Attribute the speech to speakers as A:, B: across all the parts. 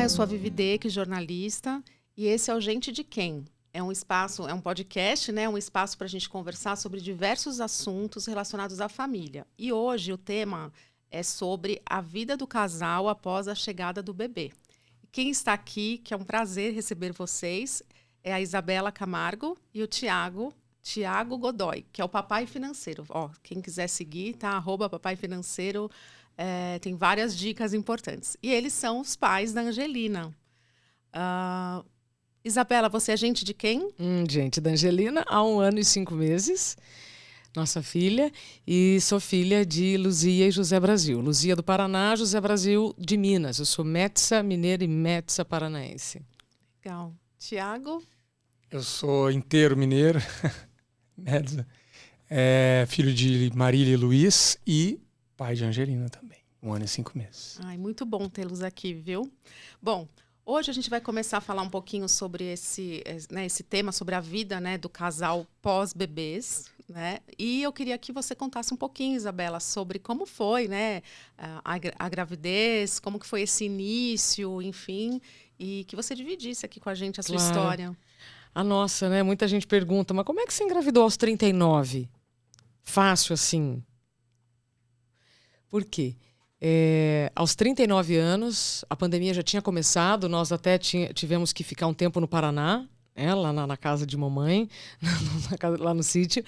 A: eu sou a Vivi Deck, jornalista, e esse é o Gente de Quem? É um espaço, é um podcast, né? Um espaço para a gente conversar sobre diversos assuntos relacionados à família. E hoje o tema é sobre a vida do casal após a chegada do bebê. Quem está aqui, que é um prazer receber vocês, é a Isabela Camargo e o Tiago Godoy, que é o papai financeiro. Ó, quem quiser seguir, tá? @papai financeiro. Tem várias dicas importantes. E eles são os pais da Angelina. Isabela, você é gente de quem?
B: Gente da Angelina, há 1 ano e 5 meses, nossa filha, e sou filha de Luzia e José Brasil. Luzia do Paraná, José Brasil de Minas. Eu sou metsa mineira e metsa paranaense.
A: Legal. Tiago?
C: Eu sou inteiro mineiro, metsa. Filho de Marília e Luiz e pai de Angelina também. 1 ano e 5 meses.
A: Ai, muito bom tê-los aqui, viu? Bom, hoje a gente vai começar a falar um pouquinho sobre esse tema, sobre a vida, né, do casal pós-bebês, né? E eu queria que você contasse um pouquinho, Isabela, sobre como foi, né, a gravidez, como que foi esse início, enfim, e que você dividisse aqui com a gente a sua história.
B: A nossa, né? Muita gente pergunta, mas como é que você engravidou aos 39? Fácil assim. Por quê? Aos 39 anos, a pandemia já tinha começado, nós até tivemos que ficar um tempo no Paraná, lá na casa de mamãe, lá no sítio.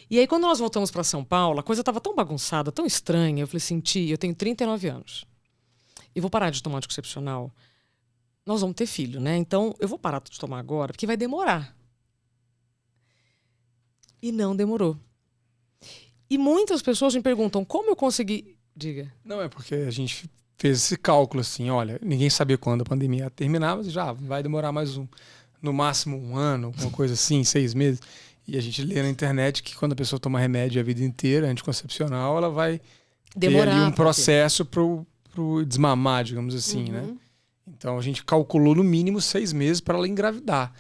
B: E aí, quando nós voltamos para São Paulo, a coisa estava tão bagunçada, tão estranha. Eu falei assim, Ti, eu tenho 39 anos e vou parar de tomar anticoncepcional. Nós vamos ter filho, né? Então, eu vou parar de tomar agora, porque vai demorar. E não demorou. E muitas pessoas me perguntam, como eu consegui... Diga.
C: Não, é porque a gente fez esse cálculo assim, olha, ninguém sabia quando a pandemia ia terminar, mas já vai demorar mais no máximo 1 ano, uma coisa assim, 6 meses. E a gente lê na internet que quando a pessoa toma remédio a vida inteira, anticoncepcional, ela vai demorar, ter ali um processo pro desmamar, digamos assim, né? Então a gente calculou no mínimo 6 meses para ela engravidar.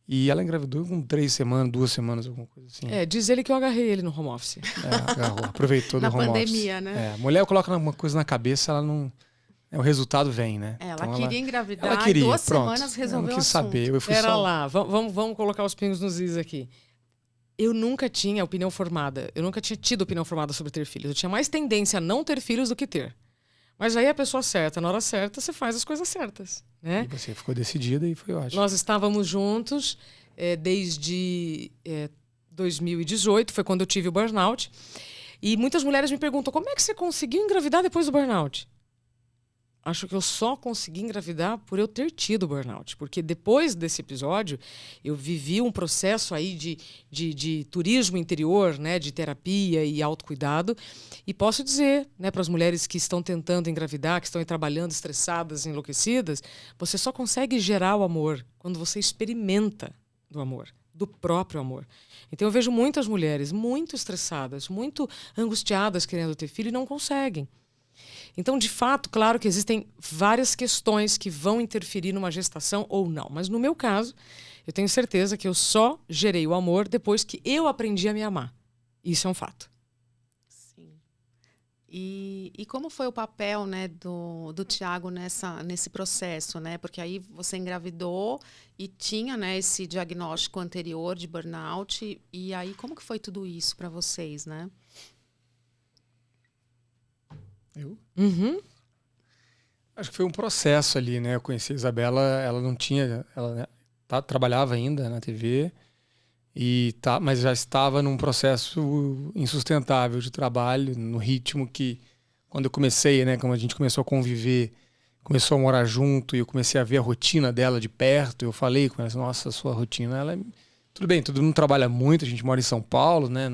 C: E ela engravidou com 3 semanas, 2 semanas, alguma coisa assim.
B: Diz ele que eu agarrei ele no home office.
C: Agarrou, aproveitou do home office.
A: Na pandemia, né?
C: A mulher coloca uma coisa na cabeça, ela não... o resultado vem, né?
A: Ela
C: então
A: queria engravidar,
C: ela queria,
A: em 2
C: pronto.
A: semanas resolveu
C: eu não quis
A: o assunto.
C: saber. Eu fui
B: Pera lá, vamos colocar os pingos nos is aqui. Eu nunca tinha opinião formada. Eu nunca tinha tido opinião formada sobre ter filhos. Eu tinha mais tendência a não ter filhos do que ter. Mas aí a pessoa certa, na hora certa, você faz as coisas certas, né?
C: E você ficou decidida e foi ótimo.
B: Nós estávamos juntos desde 2018, foi quando eu tive o burnout. E muitas mulheres me perguntam, como é que você conseguiu engravidar depois do burnout? Acho que eu só consegui engravidar por eu ter tido burnout. Porque depois desse episódio, eu vivi um processo aí de turismo interior, né, de terapia e autocuidado. E posso dizer, né, para as mulheres que estão tentando engravidar, que estão aí trabalhando estressadas, enlouquecidas, você só consegue gerar o amor quando você experimenta do amor, do próprio amor. Então eu vejo muitas mulheres muito estressadas, muito angustiadas querendo ter filho e não conseguem. Então, de fato, claro que existem várias questões que vão interferir numa gestação ou não. Mas no meu caso, eu tenho certeza que eu só gerei o amor depois que eu aprendi a me amar. Isso é um fato.
A: Sim. E como foi o papel, né, do Tiago nesse processo, né? Porque aí você engravidou e tinha, né, esse diagnóstico anterior de burnout. E aí, como que foi tudo isso para vocês, né?
C: Eu? Acho que foi um processo ali, né? Eu conheci a Isabela, ela não tinha... Ela trabalhava ainda na TV, mas já estava num processo insustentável de trabalho, no ritmo que... Quando eu comecei, né? Quando a gente começou a conviver, começou a morar junto e eu comecei a ver a rotina dela de perto, eu falei com ela, nossa, sua rotina, ela é... Tudo bem, todo mundo trabalha muito, a gente mora em São Paulo, né?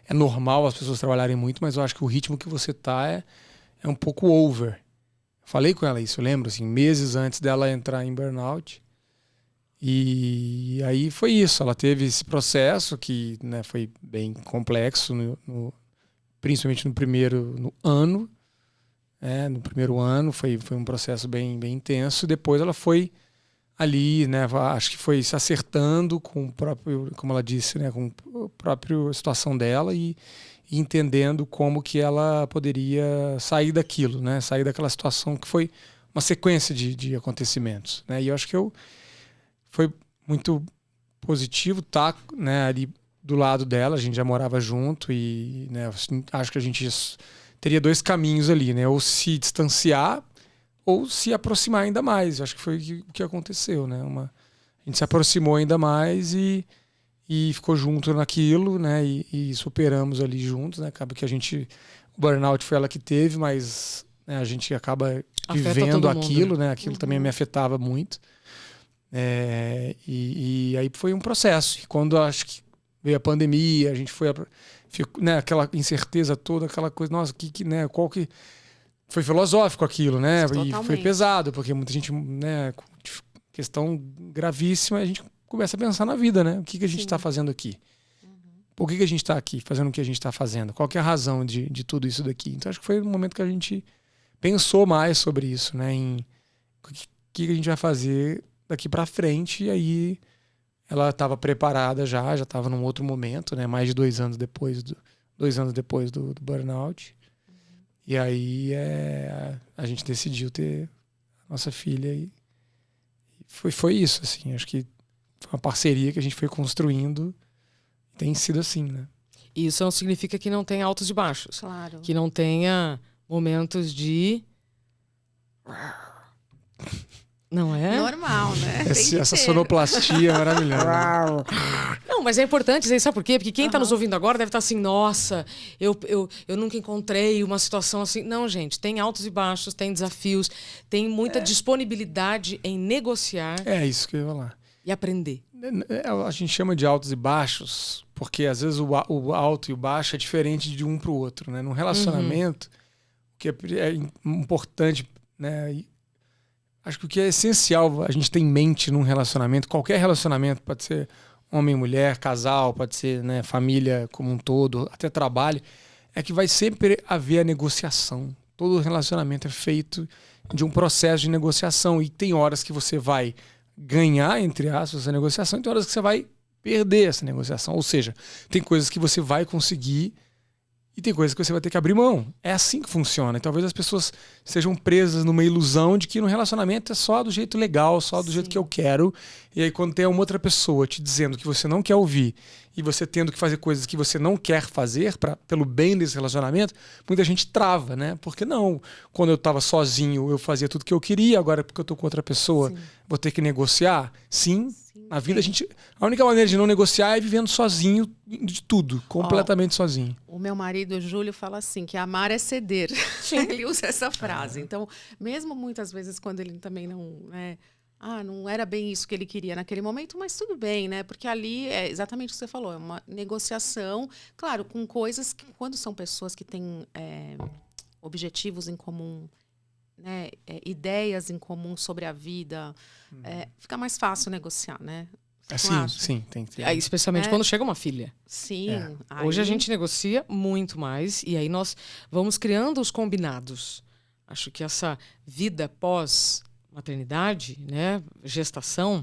C: É normal as pessoas trabalharem muito, mas eu acho que o ritmo que você tá é um pouco over. Falei com ela isso, eu lembro, assim, meses antes dela entrar em burnout. E aí foi isso, ela teve esse processo que, né, foi bem complexo, principalmente no primeiro ano. No primeiro ano foi um processo bem intenso. Depois ela foi ali, né, acho que foi se acertando com o próprio, como ela disse, né, com a própria situação dela e entendendo como que ela poderia sair daquilo, né, sair daquela situação que foi uma sequência de acontecimentos, né? E eu acho que foi muito positivo estar, né, ali do lado dela. A gente já morava junto e, né, acho que a gente teria 2 caminhos ali, né? Ou se distanciar ou se aproximar ainda mais. Eu acho que foi o que aconteceu, né? A gente se aproximou ainda mais e ficou junto naquilo, né? E superamos ali juntos, né? Acaba que o burnout foi ela que teve, mas, né, a gente acaba vivendo aquilo, né? Aquilo também me afetava muito. E aí foi um processo. E quando acho que veio a pandemia, a gente ficou, né, aquela incerteza toda, aquela coisa, nossa, né, qual que foi filosófico aquilo, né?
A: Totalmente.
C: E foi pesado, porque muita gente, né, questão gravíssima, a gente começa a pensar na vida, né? O que a gente está fazendo aqui? Por que a gente está aqui fazendo o que a gente está fazendo? Qual que é a razão de tudo isso daqui? Então acho que foi um momento que a gente pensou mais sobre isso, né? Em o que a gente vai fazer daqui para frente. E aí ela estava preparada já estava num outro momento, né? Mais de 2 anos depois do burnout. E aí a gente decidiu ter nossa filha e foi isso, assim. Acho que foi uma parceria que a gente foi construindo. Tem sido assim, né?
B: Isso não significa que não tenha altos e baixos.
A: Claro.
B: Que não tenha momentos de... Não é?
A: Normal, né?
C: Essa sonoplastia maravilhosa.
B: Não, mas é importante dizer, sabe por quê? Porque quem está nos ouvindo agora deve estar assim, nossa, eu nunca encontrei uma situação assim. Não, gente, tem altos e baixos, tem desafios, tem muita disponibilidade em negociar.
C: É isso que eu ia falar.
B: E aprender.
C: A gente chama de altos e baixos porque às vezes o alto e o baixo é diferente de um para o outro, né? Num relacionamento, o que é importante, né? Acho que o que é essencial a gente ter em mente num relacionamento, qualquer relacionamento, pode ser homem, mulher, casal, pode ser, né, família como um todo, até trabalho, é que vai sempre haver a negociação. Todo relacionamento é feito de um processo de negociação e tem horas que você vai ganhar, entre aspas, essa negociação e tem horas que você vai perder essa negociação. Ou seja, tem coisas que você vai conseguir e tem coisas que você vai ter que abrir mão. É assim que funciona. E talvez as pessoas sejam presas numa ilusão de que no relacionamento é só do jeito legal, só do jeito que eu quero. E aí quando tem uma outra pessoa te dizendo que você não quer ouvir e você tendo que fazer coisas que você não quer fazer pelo bem desse relacionamento, muita gente trava, né? Porque não, quando eu estava sozinho eu fazia tudo que eu queria, agora porque eu tô com outra pessoa, vou ter que negociar? Sim. Na vida a única maneira de não negociar é vivendo sozinho de tudo, completamente sozinho.
A: O meu marido, o Júlio, fala assim, que amar é ceder. Ele usa essa frase. Então, mesmo muitas vezes quando ele também não, né, não era bem isso que ele queria naquele momento, mas tudo bem, né? Porque ali é exatamente o que você falou, é uma negociação, claro, com coisas que, quando são pessoas que têm objetivos em comum, né, ideias em comum sobre a vida, fica mais fácil negociar, né?
C: Sim, tem que ter.
B: Aí, especialmente quando chega uma filha.
A: Sim.
B: Aí... Hoje a gente negocia muito mais e aí nós vamos criando os combinados. Acho que essa vida pós-maternidade, né, gestação,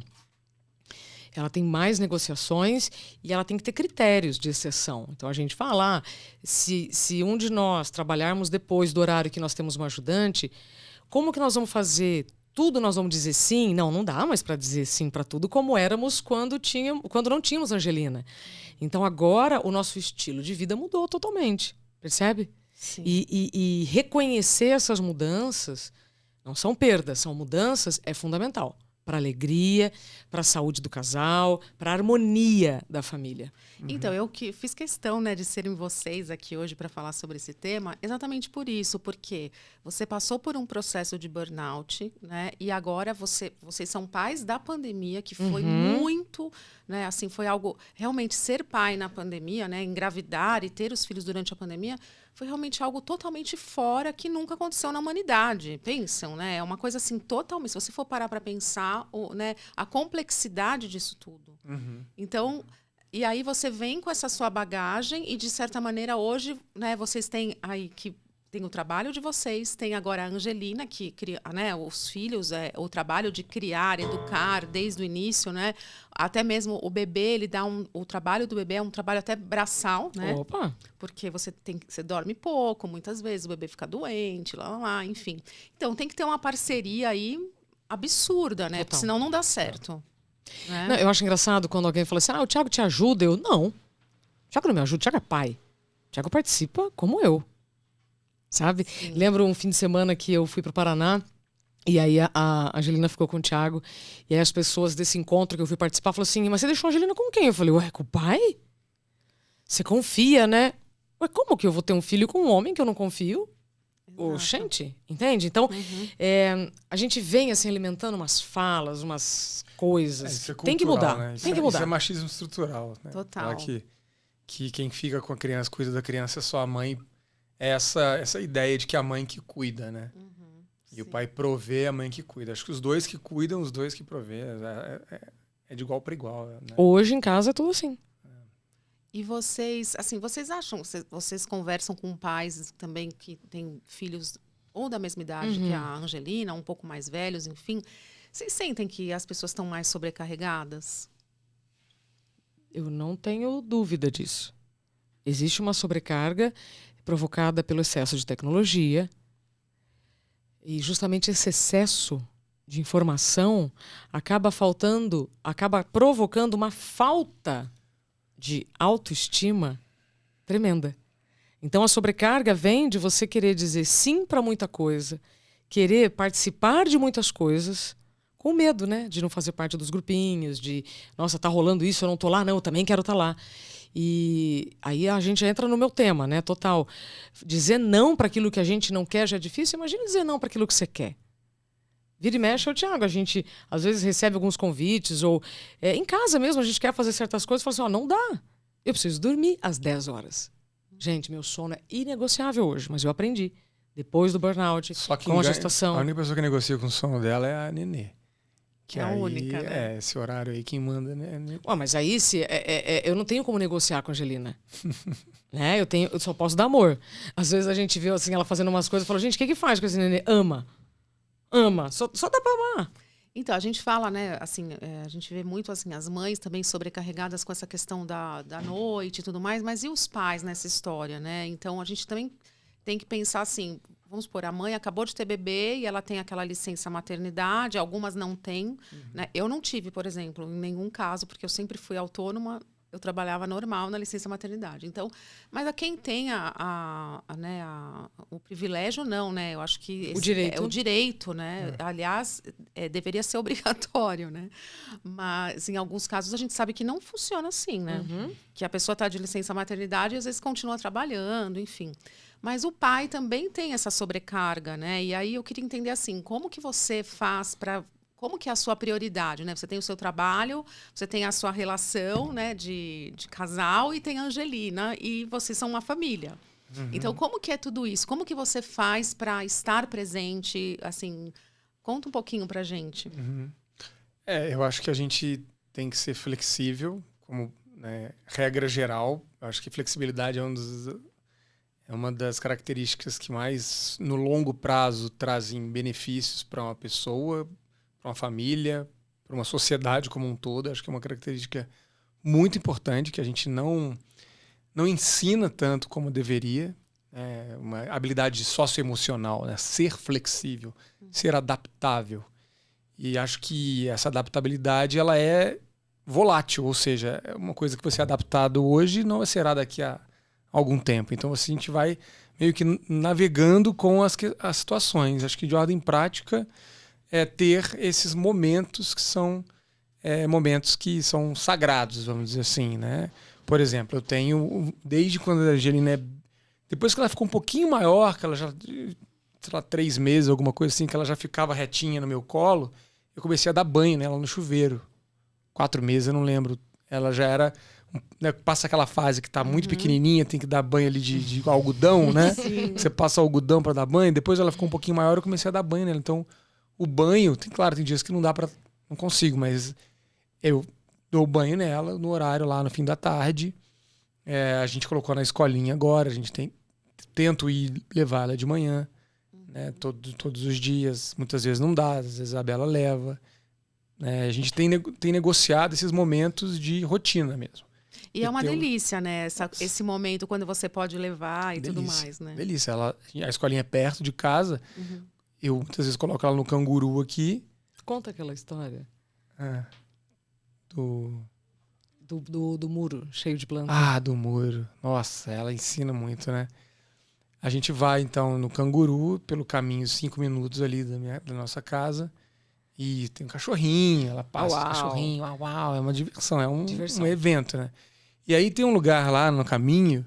B: ela tem mais negociações e ela tem que ter critérios de exceção. Então a gente fala, se um de nós trabalharmos depois do horário que nós temos uma ajudante, como que nós vamos fazer? Tudo nós vamos dizer sim? Não dá mais para dizer sim para tudo como éramos quando não tínhamos Angelina. Então agora o nosso estilo de vida mudou totalmente, percebe?
A: Sim.
B: E reconhecer essas mudanças, não são perdas, são mudanças, é fundamental. Para a alegria, para a saúde do casal, para a harmonia da família.
A: Então, eu que fiz questão, né, de serem vocês aqui hoje para falar sobre esse tema, exatamente por isso, porque você passou por um processo de burnout, né, e agora vocês são pais da pandemia, que foi muito, né, assim, foi algo, realmente ser pai na pandemia, né, engravidar e ter os filhos durante a pandemia, foi realmente algo totalmente fora que nunca aconteceu na humanidade. Pensam, né? É uma coisa assim totalmente... Se você for parar para pensar, né, a complexidade disso tudo. Então, e aí você vem com essa sua bagagem e, de certa maneira, hoje, né, vocês têm aí que tem o trabalho de vocês, tem agora a Angelina, que cria, né, os filhos, o trabalho de criar, educar desde o início, né? Até mesmo o bebê, o trabalho do bebê é um trabalho até braçal, né?
B: Opa!
A: Porque você dorme pouco, muitas vezes o bebê fica doente, lá, enfim. Então tem que ter uma parceria aí absurda, né? Porque senão não dá certo. Né?
B: Não, eu acho engraçado quando alguém fala assim, o Thiago te ajuda. Eu, não. O Thiago não me ajuda, o Thiago é pai. O Thiago participa como eu. Sabe? Sim. Lembro um fim de semana que eu fui pro Paraná e aí a Angelina ficou com o Thiago. E aí as pessoas desse encontro que eu fui participar falaram assim, mas você deixou a Angelina com quem? Eu falei, ué, com o pai? Você confia, né? Ué, como que eu vou ter um filho com um homem que eu não confio? Gente, entende? Então, a gente vem assim alimentando umas falas, umas coisas.
C: Isso é cultural,
B: tem que mudar,
C: né?
B: tem que mudar.
C: Isso é machismo estrutural, né?
A: Total.
C: Que quem fica com a criança, cuida da criança é só a mãe. Essa ideia de que a mãe que cuida, né? E o pai provê, a mãe que cuida. Acho que os dois que cuidam, os dois que provê. É de igual para igual. Né?
B: Hoje em casa é tudo assim.
A: E vocês, assim, vocês acham, vocês conversam com pais também que têm filhos ou da mesma idade que a Angelina, um pouco mais velhos, enfim. Vocês sentem que as pessoas estão mais sobrecarregadas?
B: Eu não tenho dúvida disso. Existe uma sobrecarga provocada pelo excesso de tecnologia. E justamente esse excesso de informação acaba provocando uma falta de autoestima tremenda. Então a sobrecarga vem de você querer dizer sim para muita coisa, querer participar de muitas coisas, com medo, né, de não fazer parte dos grupinhos, de, nossa, tá rolando isso, eu não tô lá, não, eu também quero estar lá. E aí a gente entra no meu tema, né, total. Dizer não para aquilo que a gente não quer já é difícil, imagina dizer não para aquilo que você quer. Vira e mexe, Thiago, a gente às vezes recebe alguns convites, ou em casa mesmo a gente quer fazer certas coisas, fala assim, não dá, eu preciso dormir às 10 horas. Gente, meu sono é inegociável hoje, mas eu aprendi. Depois do burnout, com a gestação.
C: A única pessoa que negocia com o sono dela é a nenê. Que
A: é a
C: aí,
A: única, né?
C: Esse horário aí quem manda, né?
B: Mas aí eu não tenho como negociar com a Angelina. Né? Eu só posso dar amor. Às vezes a gente vê assim, ela fazendo umas coisas e fala, gente, o que faz com esse nenê? Ama. Só dá pra amar.
A: Então, a gente fala, né, assim, a gente vê muito assim, as mães também sobrecarregadas com essa questão da noite e tudo mais, mas e os pais nessa história, né? Então, a gente também tem que pensar assim, vamos supor, a mãe acabou de ter bebê e ela tem aquela licença maternidade, algumas não têm, né? Eu não tive, por exemplo, em nenhum caso, porque eu sempre fui autônoma, eu trabalhava normal na licença maternidade. Então, mas a quem tem o privilégio, não, né? Eu acho que
B: o direito.
A: É o direito, né? Aliás, deveria ser obrigatório, né? Mas em alguns casos a gente sabe que não funciona assim, né? Que a pessoa está de licença maternidade e às vezes continua trabalhando, enfim. Mas o pai também tem essa sobrecarga, né? E aí eu queria entender assim, como que você faz para... Como que é a sua prioridade, né? Você tem o seu trabalho, você tem a sua relação, né, de casal e tem a Angelina e vocês são uma família. Então, como que é tudo isso? Como que você faz para estar presente? Assim, conta um pouquinho pra gente.
C: Eu acho que a gente tem que ser flexível, como, né, regra geral. Eu acho que flexibilidade é uma das características que mais, no longo prazo, trazem benefícios para uma pessoa, para uma família, para uma sociedade como um todo. Acho que é uma característica muito importante que a gente não ensina tanto como deveria. É uma habilidade socioemocional, né? Ser flexível, ser adaptável. E acho que essa adaptabilidade ela é volátil, ou seja, é uma coisa que você é adaptado hoje não será daqui a algum tempo. Então assim, a gente vai meio que navegando com as situações. Acho que de ordem prática é ter esses momentos que são momentos que são sagrados, vamos dizer assim, né? Por exemplo, eu tenho, desde quando a Angelina depois que ela ficou um pouquinho maior, que ela já, sei lá, 3 meses, alguma coisa assim, que ela já ficava retinha no meu colo, eu comecei a dar banho nela no chuveiro. 4 meses, eu não lembro. Ela já era... Né, passa aquela fase que tá muito pequenininha, tem que dar banho ali de algodão, né? Você passa algodão para dar banho. Depois ela ficou um pouquinho maior, eu comecei a dar banho nela. Então, o banho, claro, tem dias que não dá para... Não consigo, mas eu dou banho nela no horário lá no fim da tarde. A gente colocou na escolinha agora, a gente tem tento ir levar ela de manhã, né? Todos os dias. Muitas vezes não dá, às vezes a Isabela leva. Né? A gente tem negociado esses momentos de rotina mesmo.
A: E é uma delícia, né? Esse momento quando você pode levar e tudo mais, né?
C: Delícia. A escolinha é perto de casa. Eu muitas vezes coloco ela no canguru aqui.
B: Conta aquela história. Do muro cheio de planta.
C: Do muro. Nossa, ela ensina muito, né? A gente vai, então, no canguru, pelo caminho 5 minutos ali da nossa casa. E tem um cachorrinho, ela passa o cachorrinho. Uau, é uma diversão, é um evento, né? E aí tem um lugar lá no caminho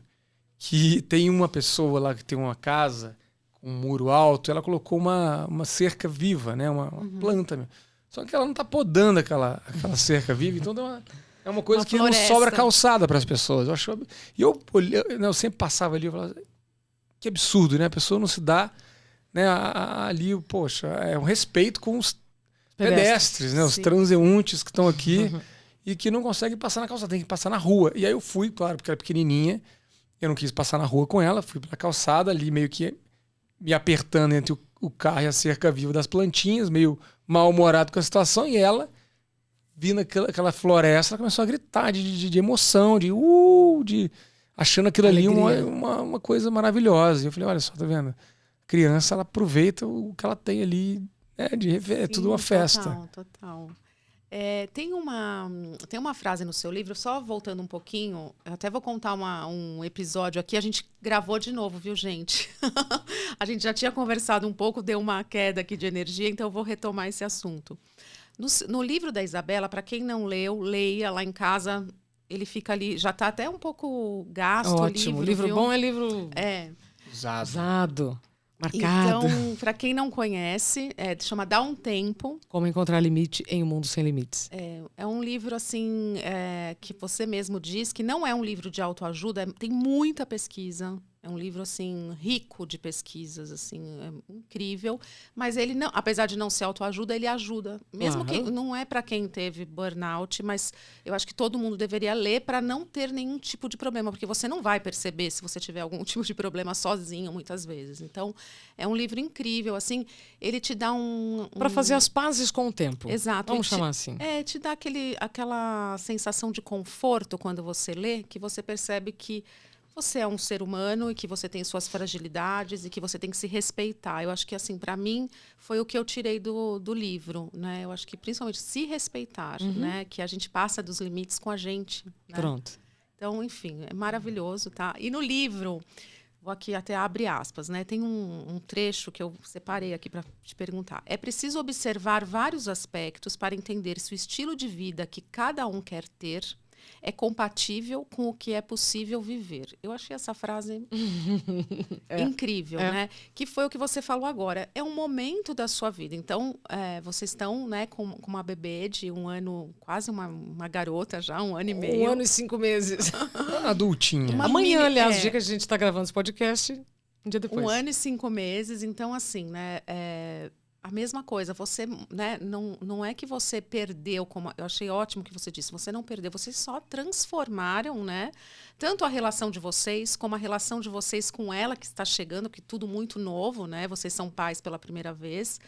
C: que tem uma pessoa lá que tem uma casa com um muro alto, ela colocou uma cerca viva, né? Uma planta mesmo. Só que ela não tá podando aquela cerca viva, então é uma coisa que não sobra calçada para as pessoas. Eu sempre passava ali e falava, que absurdo, né? A pessoa não se dá, né? Ali, poxa, é um respeito com os pedestres, né? Os transeuntes que estão aqui e que não conseguem passar na calçada, tem que passar na rua. E aí eu fui, claro, porque ela é pequenininha, eu não quis passar na rua com ela, fui pela calçada ali, meio que me apertando entre o carro e a cerca viva das plantinhas, meio mal-humorado com a situação, e ela, vindo aquela floresta, ela começou a gritar de emoção, achando aquilo ali uma coisa maravilhosa. E eu falei, olha só, tá vendo? A criança, ela aproveita o que ela tem ali, é tudo uma festa.
A: Total. Tem uma frase no seu livro, só voltando um pouquinho, eu até vou contar um episódio aqui, a gente gravou de novo, viu, gente? A gente já tinha conversado um pouco, deu uma queda aqui de energia, então eu vou retomar esse assunto. No livro da Isabela, para quem não leu, leia lá em casa, ele fica ali, já está até um pouco gasto.
B: Ótimo, livro
A: viu?
B: bom é livro
C: usado.
B: Marcado.
A: Então, para quem não conhece, chama Dá um Tempo.
B: Como Encontrar Limite em um Mundo Sem Limites.
A: É um livro, assim, que você mesmo diz que não é um livro de autoajuda, tem muita pesquisa. É um livro, assim, rico de pesquisas, assim, é incrível. Mas ele não, apesar de não ser autoajuda, ele ajuda. Mesmo que não é para quem teve burnout, mas eu acho que todo mundo deveria ler para não ter nenhum tipo de problema, porque você não vai perceber se você tiver algum tipo de problema sozinho, muitas vezes. Então, é um livro incrível, assim, ele te dá
B: para fazer as pazes com o tempo.
A: Exato.
B: Vamos chamar assim.
A: Te dá aquela sensação de conforto quando você lê, que você percebe que você é um ser humano e que você tem suas fragilidades e que você tem que se respeitar. Eu acho que, assim, para mim, foi o que eu tirei do livro, né? Eu acho que, principalmente, se respeitar, né? Que a gente passa dos limites com a gente. Né?
B: Pronto.
A: Então, enfim, é maravilhoso, tá? E no livro, vou aqui até abre aspas, né? Tem um trecho que eu separei aqui para te perguntar. É preciso observar vários aspectos para entender se o estilo de vida que cada um quer ter é compatível com o que é possível viver. Eu achei essa frase incrível, né? Que foi o que você falou agora. É um momento da sua vida. Então, vocês estão, né, com uma bebê de 1 ano, quase uma garota já, 1 ano e meio.
B: 1 ano e 5 meses.
C: Adultinha.
B: Amanhã, aliás, o dia que a gente está gravando esse podcast, um dia depois.
A: 1 ano e 5 meses. Então, assim, né... A mesma coisa, você, né, não é que você perdeu, como eu achei ótimo que você disse, você não perdeu, vocês só transformaram, né, tanto a relação de vocês, como a relação de vocês com ela, que está chegando, que tudo muito novo, né, vocês são pais pela primeira vez.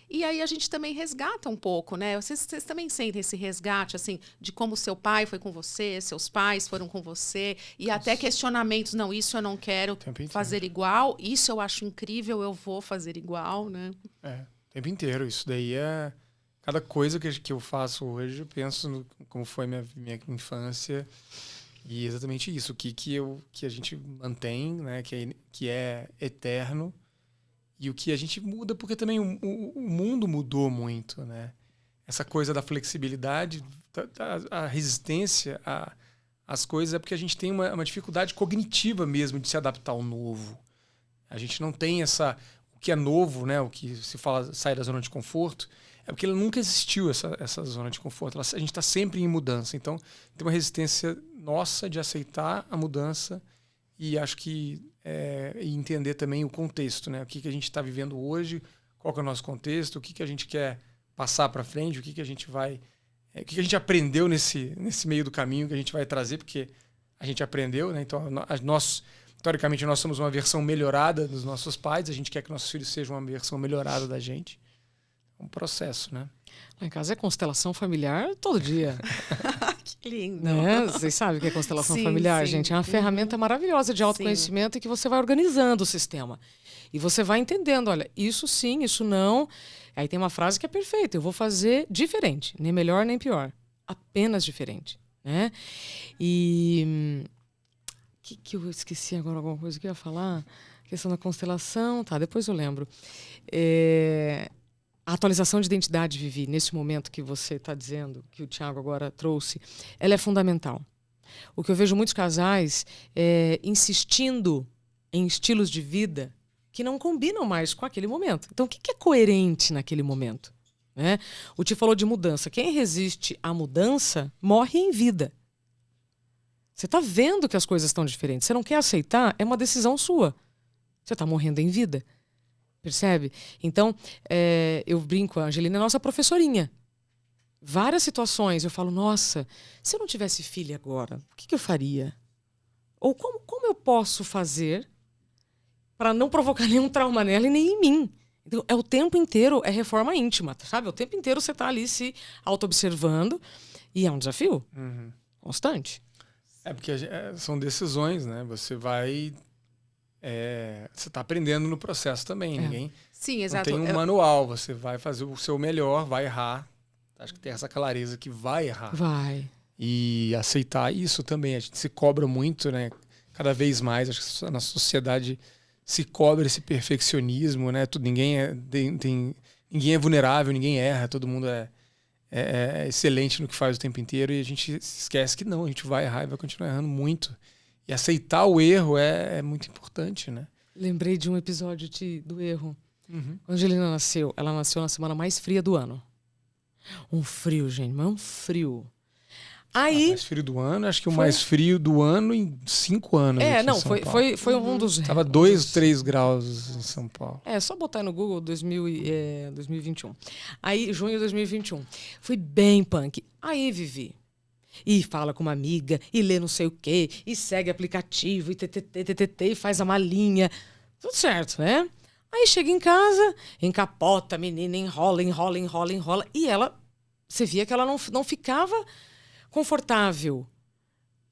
A: E aí a gente também resgata um pouco, né? Vocês também sentem esse resgate, assim, de como seu pai foi com você, seus pais foram com você, e até questionamentos, não, isso eu não quero fazer igual, isso eu acho incrível, eu vou fazer igual, né?
C: O tempo inteiro. Isso daí é... Cada coisa que eu faço hoje, eu penso como foi minha infância. E exatamente isso. O que a gente mantém, né? Que é eterno. E o que a gente muda, porque também o mundo mudou muito, né? Essa coisa da flexibilidade, a resistência às coisas, é porque a gente tem uma dificuldade cognitiva mesmo de se adaptar ao novo. A gente não tem o que é novo, né? O que se fala sair da zona de conforto, é porque nunca existiu essa zona de conforto. A gente está sempre em mudança. Então, tem uma resistência nossa de aceitar a mudança e acho que e entender também o contexto, né? O que a gente está vivendo hoje, qual que é o nosso contexto, o que a gente quer passar para frente, o que a gente vai... o que a gente aprendeu nesse meio do caminho que a gente vai trazer, porque a gente aprendeu, né? Então, teoricamente, nós somos uma versão melhorada dos nossos pais, a gente quer que nossos filhos sejam uma versão melhorada da gente. É um processo, né?
B: Lá em casa é constelação familiar todo dia.
A: Que lindo.
B: Né? Vocês sabem o que é constelação
A: Sim,
B: familiar,
A: sim.
B: gente? É uma ferramenta maravilhosa de autoconhecimento e que você vai organizando o sistema. E você vai entendendo, olha, isso sim, isso não. Aí tem uma frase que é perfeita, eu vou fazer diferente, nem melhor nem pior, apenas diferente, né? E que eu esqueci agora alguma coisa que eu ia falar? Questão da constelação, tá, depois eu lembro. A atualização de identidade, Vivi, nesse momento que você está dizendo, que o Thiago agora trouxe, ela é fundamental. O que eu vejo muitos casais insistindo em estilos de vida que não combinam mais com aquele momento. Então, o que é coerente naquele momento? Né? O Ti falou de mudança. Quem resiste à mudança morre em vida. Você está vendo que as coisas estão diferentes. Você não quer aceitar, é uma decisão sua. Você está morrendo em vida. Percebe? Então, eu brinco, a Angelina é nossa professorinha. Várias situações eu falo, nossa, se eu não tivesse filha agora, o que eu faria? Ou como eu posso fazer para não provocar nenhum trauma nela e nem em mim? Então, o tempo inteiro é reforma íntima, sabe? O tempo inteiro você está ali se auto-observando e é um desafio constante.
C: Porque são decisões, né? Você vai... você está aprendendo no processo também. Ninguém
A: Sim, exato.
C: não tem um manual. Você vai fazer o seu melhor, vai errar. Acho que tem essa clareza que vai errar.
B: Vai.
C: E aceitar isso também. A gente se cobra muito, né? Cada vez mais. Acho que na sociedade se cobra esse perfeccionismo, né? Ninguém é vulnerável, ninguém erra. Todo mundo é excelente no que faz o tempo inteiro. E a gente esquece que não. A gente vai errar e vai continuar errando muito. E aceitar o erro é muito importante, né?
B: Lembrei de um episódio do erro. Quando a Angelina nasceu, ela nasceu na semana mais fria do ano. Um frio, gente, mas um frio. Aí,
C: mais frio do ano, acho que o mais frio do ano em 5 anos.
B: Foi um dos...
C: Estava 2, 3 graus em São Paulo.
B: Só botar no Google 2021. Aí, junho de 2021. Foi bem punk. Aí, Vivi. E fala com uma amiga, e lê não sei o quê, e segue aplicativo, e faz a malinha. Tudo certo, né? Aí chega em casa, encapota a menina, enrola. E ela, você via que ela não ficava confortável.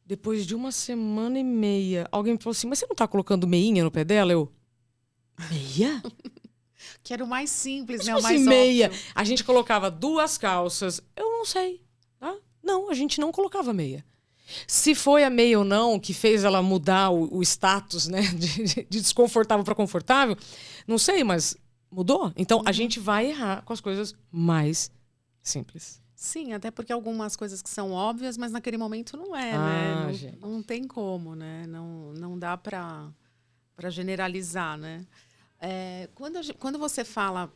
B: Depois de 1 semana e meia, alguém me falou assim, mas você não tá colocando meinha no pé dela? Eu, meia?
A: Que era o mais simples,
B: mas
A: né? O mais
B: assim, meia.
A: óbvio.
B: A gente colocava 2 calças. Eu não sei, tá? Não, a gente não colocava meia. Se foi a meia ou não que fez ela mudar o status, né, de desconfortável para confortável, não sei, mas mudou. Então, a gente vai errar com as coisas mais simples.
A: Sim, até porque algumas coisas que são óbvias, mas naquele momento não é, né? Não tem como, né? Não dá para generalizar, né? Quando você fala...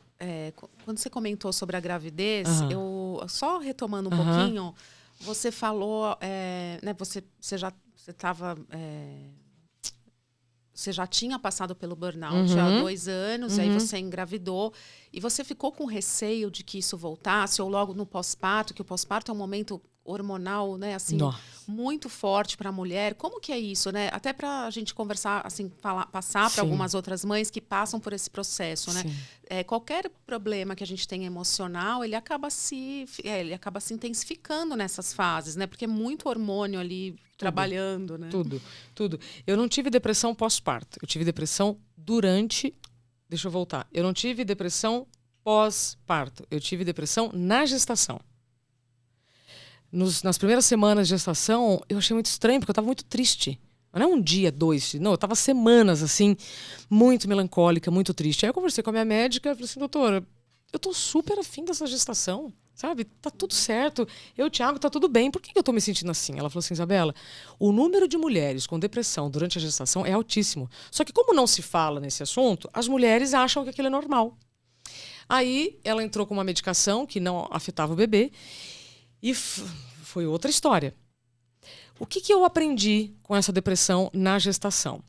A: quando você comentou sobre a gravidez, eu só retomando um pouquinho... Você falou, né? Você já tinha passado pelo burnout há 2 anos, e aí você engravidou. E você ficou com receio de que isso voltasse, ou logo no pós-parto, que o pós-parto é um momento hormonal, né? Assim, muito forte para a mulher. Como que é isso, né? Até para a gente conversar, assim, passar para algumas outras mães que passam por esse processo, né? Qualquer problema que a gente tem emocional, ele acaba se intensificando nessas fases, né? Porque é muito hormônio ali trabalhando, né?
B: Tudo. Eu não tive depressão pós-parto. Eu tive depressão durante... Deixa eu voltar. Eu não tive depressão pós-parto. Eu tive depressão na gestação. Nas primeiras semanas de gestação, eu achei muito estranho, porque eu estava muito triste. Não é um dia, 2. Não, eu estava semanas, assim, muito melancólica, muito triste. Aí eu conversei com a minha médica e falei assim, doutora, eu tô super afim dessa gestação, sabe? Tá tudo certo. Thiago, tá tudo bem. Por que eu tô me sentindo assim? Ela falou assim, Isabela, o número de mulheres com depressão durante a gestação é altíssimo. Só que como não se fala nesse assunto, as mulheres acham que aquilo é normal. Aí ela entrou com uma medicação que não afetava o bebê e foi outra história. O que eu aprendi com essa depressão na gestação?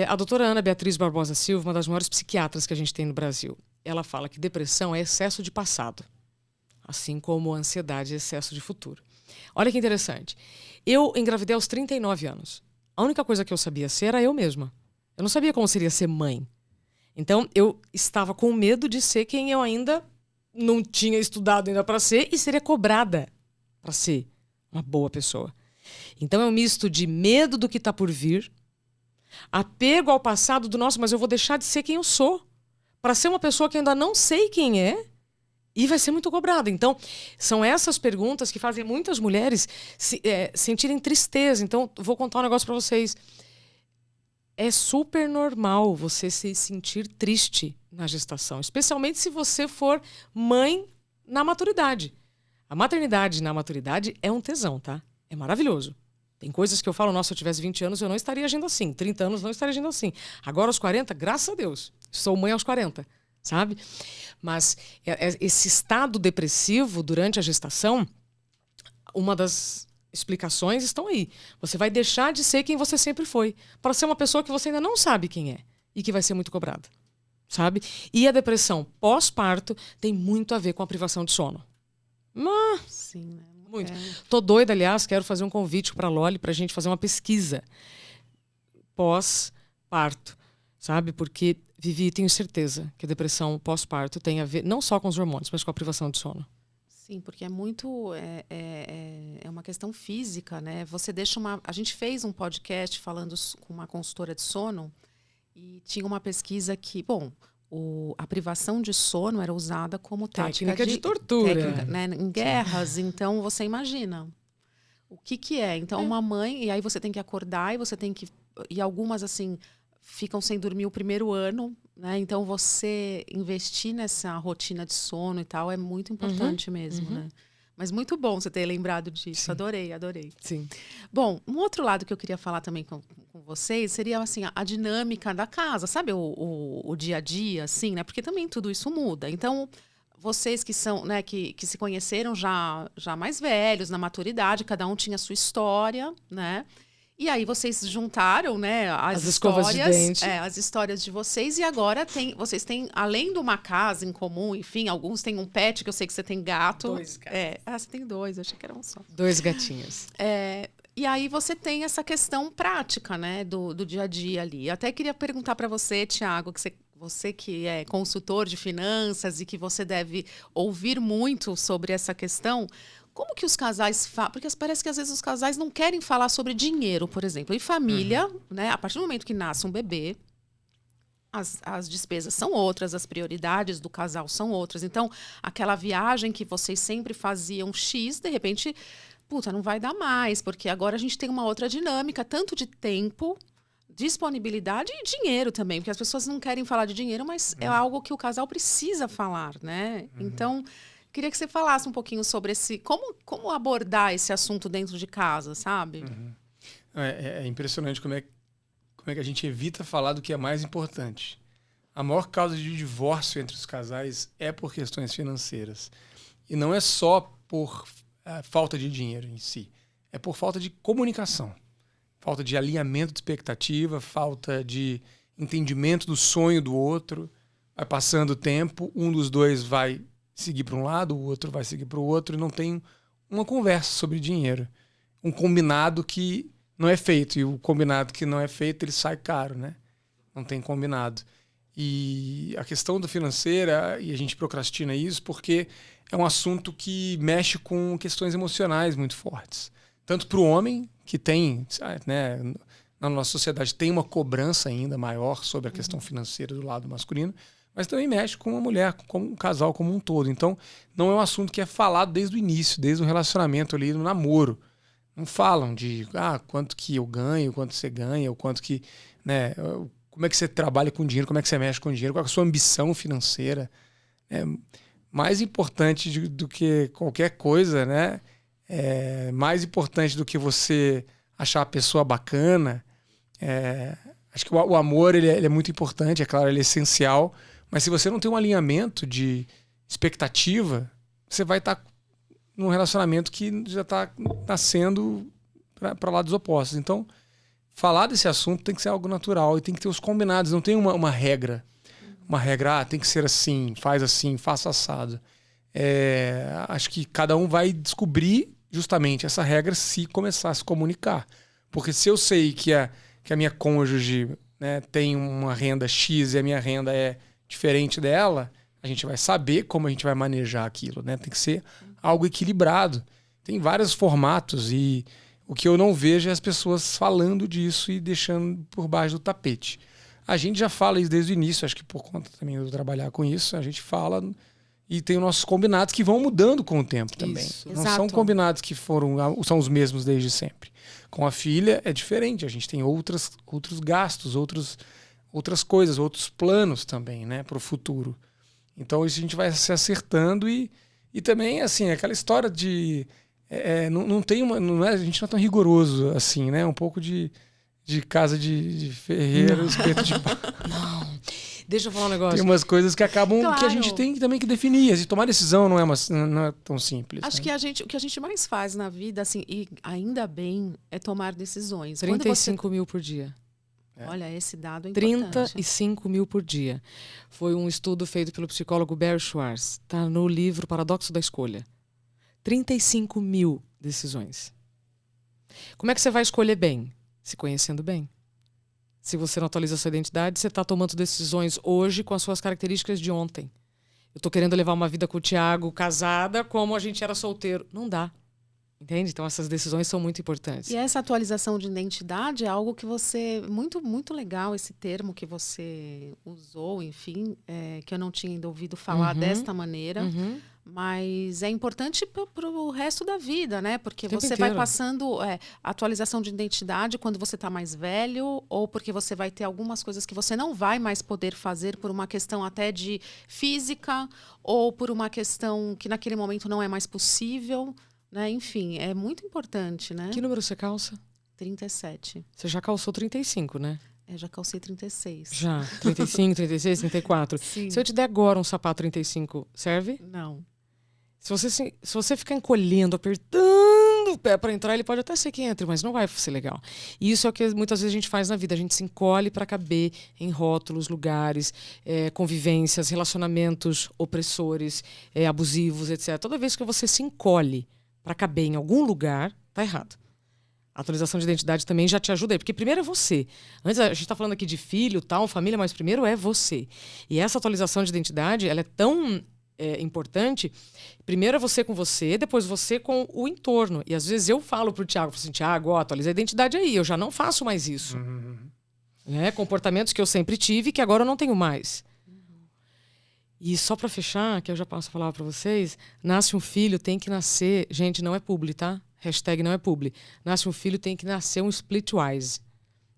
B: A doutora Ana Beatriz Barbosa Silva, uma das maiores psiquiatras que a gente tem no Brasil, ela fala que depressão é excesso de passado, assim como ansiedade é excesso de futuro. Olha que interessante. Eu engravidei aos 39 anos. A única coisa que eu sabia ser era eu mesma. Eu não sabia como seria ser mãe. Então, eu estava com medo de ser quem eu ainda não tinha estudado ainda para ser e seria cobrada para ser uma boa pessoa. Então, é um misto de medo do que está por vir, apego ao passado do nosso, mas eu vou deixar de ser quem eu sou para ser uma pessoa que eu ainda não sei quem é e vai ser muito cobrada. Então, são essas perguntas que fazem muitas mulheres sentirem tristeza. Então, vou contar um negócio para vocês. É super normal você se sentir triste na gestação, especialmente se você for mãe na maturidade. A maternidade na maturidade é um tesão, tá? É maravilhoso. Tem coisas que eu falo, nossa, se eu tivesse 20 anos eu não estaria agindo assim, 30 anos não estaria agindo assim. Agora aos 40, graças a Deus, sou mãe aos 40, sabe? Mas esse estado depressivo durante a gestação, uma das explicações estão aí. Você vai deixar de ser quem você sempre foi para ser uma pessoa que você ainda não sabe quem é e que vai ser muito cobrada, sabe? E a depressão pós-parto tem muito a ver com a privação de sono.
A: Sim, né?
B: Muito. Tô doida, aliás, quero fazer um convite para a Loli para a gente fazer uma pesquisa pós-parto, sabe? Porque, Vivi, tenho certeza que a depressão pós-parto tem a ver não só com os hormônios, mas com a privação de sono.
A: Sim, porque é muito... É uma questão física, né? Você deixa uma... A gente fez um podcast falando com uma consultora de sono e tinha uma pesquisa que... Bom, a privação de sono era usada como
B: técnica de tortura.
A: Técnica, né? Em guerras. Então, você imagina o que é. Então, uma mãe... E aí você tem que acordar e você tem que... E algumas, assim, ficam sem dormir o primeiro ano, né? Então, você investir nessa rotina de sono e tal é muito importante mesmo, né? Mas muito bom você ter lembrado disso. Sim. Adorei.
B: Sim.
A: Bom, um outro lado que eu queria falar também com vocês seria assim, a dinâmica da casa, sabe? O dia a dia, assim, né? Porque também tudo isso muda. Então, vocês que são, né, que se conheceram já mais velhos, na maturidade, cada um tinha a sua história, né? E aí vocês juntaram, né, as
B: escovas de dente.
A: As histórias de vocês, e agora vocês têm, além de uma casa em comum, enfim, alguns têm um pet, que eu sei que você tem gato.
B: 2 gatos.
A: Você tem 2, eu achei que era um só.
B: 2 gatinhos.
A: E aí você tem essa questão prática, né, do dia a dia ali. Eu até queria perguntar para você, Thiago, que você que é consultor de finanças e que você deve ouvir muito sobre essa questão. Como que os casais falam? Porque parece que às vezes os casais não querem falar sobre dinheiro, por exemplo. E família, né? A partir do momento que nasce um bebê, as despesas são outras, as prioridades do casal são outras. Então, aquela viagem que vocês sempre faziam X, de repente, não vai dar mais, porque agora a gente tem uma outra dinâmica, tanto de tempo, disponibilidade e dinheiro também, porque as pessoas não querem falar de dinheiro, mas é algo que o casal precisa falar, né? Então... Queria que você falasse um pouquinho sobre como abordar esse assunto dentro de casa, sabe?
C: É impressionante como é que a gente evita falar do que é mais importante. A maior causa de divórcio entre os casais é por questões financeiras. E não é só por falta de dinheiro em si. É por falta de comunicação. Falta de alinhamento de expectativa, falta de entendimento do sonho do outro. Vai passando o tempo, um dos dois vai seguir para um lado, o outro vai seguir para o outro, e não tem uma conversa sobre dinheiro. Um combinado que não é feito, e o combinado que não é feito, ele sai caro, né? Não tem combinado. E a questão da financeira, e a gente procrastina isso porque é um assunto que mexe com questões emocionais muito fortes. Tanto para o homem, que tem, né, na nossa sociedade, tem uma cobrança ainda maior sobre a questão financeira do lado masculino, mas também mexe com a mulher, com um casal como um todo. Então, não é um assunto que é falado desde o início, desde o relacionamento ali, no namoro. Não falam de quanto que eu ganho, quanto você ganha, o quanto que, né, como é que você trabalha com dinheiro, como é que você mexe com dinheiro, qual é a sua ambição financeira. É mais importante do que qualquer coisa, né? É mais importante do que você achar a pessoa bacana. Acho que o amor ele é muito importante, é claro, ele é essencial. Mas se você não tem um alinhamento de expectativa, você vai estar num relacionamento que já está nascendo para lados opostos. Então, falar desse assunto tem que ser algo natural e tem que ter os combinados. Não tem uma regra. Uma regra, tem que ser assim, faça assado. Acho que cada um vai descobrir justamente essa regra se começar a se comunicar. Porque se eu sei que a minha cônjuge, né, tem uma renda X e a minha renda é diferente dela, a gente vai saber como a gente vai manejar aquilo, né? Tem que ser algo equilibrado. Tem vários formatos e o que eu não vejo é as pessoas falando disso e deixando por baixo do tapete. A gente já fala isso desde o início, acho que por conta também de eu trabalhar com isso, a gente fala e tem os nossos combinados que vão mudando com o tempo também.
B: Isso.
C: Não são combinados que são os mesmos desde sempre. Com a filha é diferente, a gente tem outros gastos, outras coisas, outros planos também, né, para o futuro. Então isso a gente vai se acertando e também, assim, aquela história de... não tem uma... a gente não é tão rigoroso assim, né? Um pouco de casa de ferreiro, espeto de pau.
B: Não. Deixa eu falar um negócio.
C: Tem umas coisas que acabam
A: Claro.
C: que a gente tem também que definir. Assim, tomar decisão não é tão simples.
A: Acho
C: né?
A: que o que a gente mais faz na vida, assim, e ainda bem, é tomar decisões.
B: 35 mil por dia.
A: Olha, esse dado é importante.
B: 35 mil por dia. Foi um estudo feito pelo psicólogo Barry Schwartz. Está no livro Paradoxo da Escolha. 35 mil decisões. Como é que você vai escolher bem? Se conhecendo bem. Se você não atualiza a sua identidade, você está tomando decisões hoje com as suas características de ontem. Eu estou querendo levar uma vida com o Thiago casada como a gente era solteiro. Não dá. Entende? Então essas decisões são muito importantes.
A: E essa atualização de identidade é algo que você... Muito, muito legal esse termo que você usou, enfim, que eu não tinha ainda ouvido falar desta maneira. Mas é importante para o resto da vida, né? Porque você vai passando atualização de identidade quando você está mais velho, ou porque você vai ter algumas coisas que você não vai mais poder fazer por uma questão até de física, ou por uma questão que naquele momento não é mais possível. Né? Enfim, é muito importante, né?
B: Que número você calça?
A: 37.
B: Você já calçou 35, né?
A: Já calcei 36.
B: Já. 35, 36, 34.
A: Sim.
B: Se eu te der agora um sapato 35, serve?
A: Não.
B: Se você ficar encolhendo, apertando o pé para entrar, ele pode até ser que entre, mas não vai ser legal. E isso é o que muitas vezes a gente faz na vida. A gente se encolhe para caber em rótulos, lugares, convivências, relacionamentos opressores, abusivos, etc. Toda vez que você se encolhe para caber em algum lugar, tá errado. A atualização de identidade também já te ajuda aí, porque primeiro é você. Antes a gente está falando aqui de filho, tal, família, mas primeiro é você. E essa atualização de identidade, ela é tão importante. Primeiro é você com você, depois você com o entorno. E às vezes eu falo pro Thiago, assim, Thiago, atualiza a identidade aí, eu já não faço mais isso. Comportamentos que eu sempre tive, que agora eu não tenho mais. E só para fechar, que eu já passo a falar para vocês, nasce um filho, tem que nascer... Gente, não é publi, tá? Hashtag não é publi. Nasce um filho, tem que nascer um Splitwise,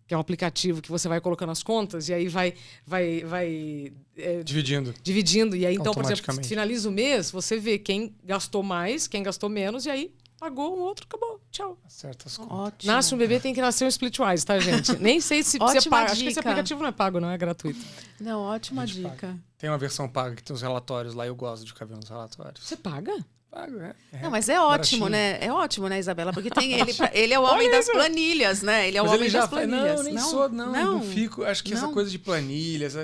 B: que é um aplicativo que você vai colocando as contas e aí vai dividindo. E aí, então, por exemplo, finaliza o mês, você vê quem gastou mais, quem gastou menos, e aí pagou um outro, acabou. Tchau.
C: Acerta as contas.
A: Ótimo.
B: Nasce um bebê, tem que nascer um Splitwise, tá, gente? Nem sei se você paga. Acho que esse aplicativo não é pago, não é gratuito.
A: Não, ótima dica.
C: Paga. Tem uma versão paga que tem os relatórios lá, eu gosto de ficar vendo os relatórios.
B: Você paga?
C: Pago,
A: Não, mas é ótimo, né? É ótimo, né, Isabela? Porque tem ele é o homem das planilhas, né? Ele é o homem das planilhas.
C: Não fico. Acho que essa coisa de planilhas,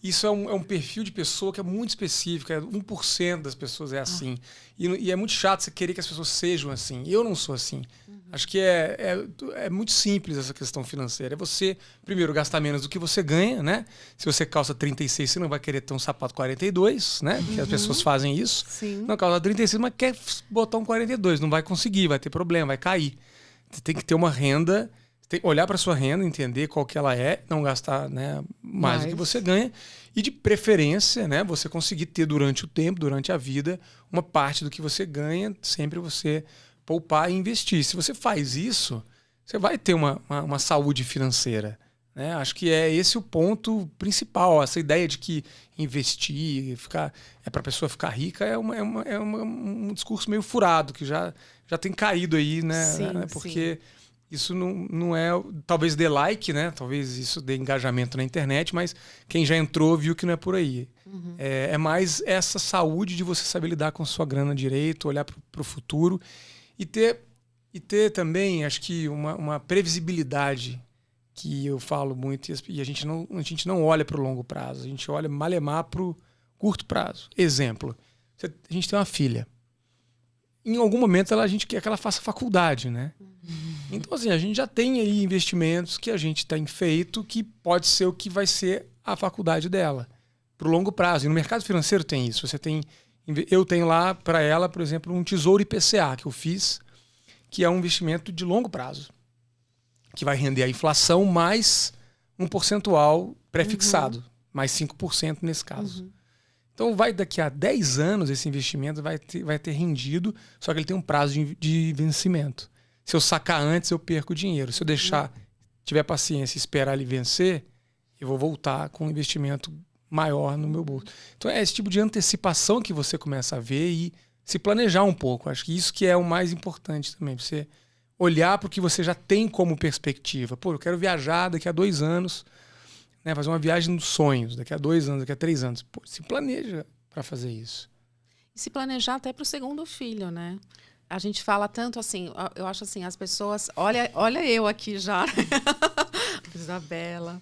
C: isso é um perfil de pessoa que é muito específico. 1% das pessoas é assim. E é muito chato você querer que as pessoas sejam assim. Eu não sou assim. Acho que é muito simples essa questão financeira. É você, primeiro, gastar menos do que você ganha, né? Se você calça 36, você não vai querer ter um sapato 42, né? Porque as pessoas fazem isso.
A: Sim.
C: Não calça 36, mas quer botar um 42. Não vai conseguir, vai ter problema, vai cair. Você tem que ter uma renda, tem que olhar para sua renda, entender qual que ela é, não gastar, né, mais do que você ganha. E de preferência, né, você conseguir ter durante o tempo, durante a vida, uma parte do que você ganha, sempre você poupar e investir. Se você faz isso, você vai ter uma saúde financeira. Né? Acho que é esse o ponto principal. Essa ideia de que investir, para a pessoa ficar rica, é um discurso meio furado, que já tem caído aí, né?
A: Sim,
C: porque isso não é... Talvez dê like, né? Talvez isso dê engajamento na internet, mas quem já entrou viu que não é por aí. É mais essa saúde de você saber lidar com sua grana direito, olhar para o futuro e ter também, acho que, uma previsibilidade, que eu falo muito, e a gente não olha para o longo prazo, a gente olha malemar para o curto prazo. Exemplo, a gente tem uma filha. Em algum momento a gente quer que ela faça faculdade, né? Então, assim, a gente já tem aí investimentos que a gente tem feito que pode ser o que vai ser a faculdade dela, para o longo prazo. E no mercado financeiro tem isso. Eu tenho lá para ela, por exemplo, um Tesouro IPCA que eu fiz, que é um investimento de longo prazo, que vai render a inflação mais um percentual pré-fixado, mais 5% nesse caso. Então, daqui a 10 anos, esse investimento vai ter rendido, só que ele tem um prazo de vencimento. Se eu sacar antes, eu perco dinheiro. Se eu tiver paciência e esperar ele vencer, eu vou voltar com um investimento maior no meu bolso. Então, é esse tipo de antecipação que você começa a ver e se planejar um pouco. Acho que isso que é o mais importante também. Você olhar para o que você já tem como perspectiva. Pô, eu quero viajar daqui a 2 anos, né, fazer uma viagem dos sonhos daqui a 2 anos, daqui a 3 anos. Pô, se planeja para fazer isso.
A: E se planejar até para o segundo filho, né? A gente fala tanto assim, eu acho assim, as pessoas... Olha eu aqui já, Isabela.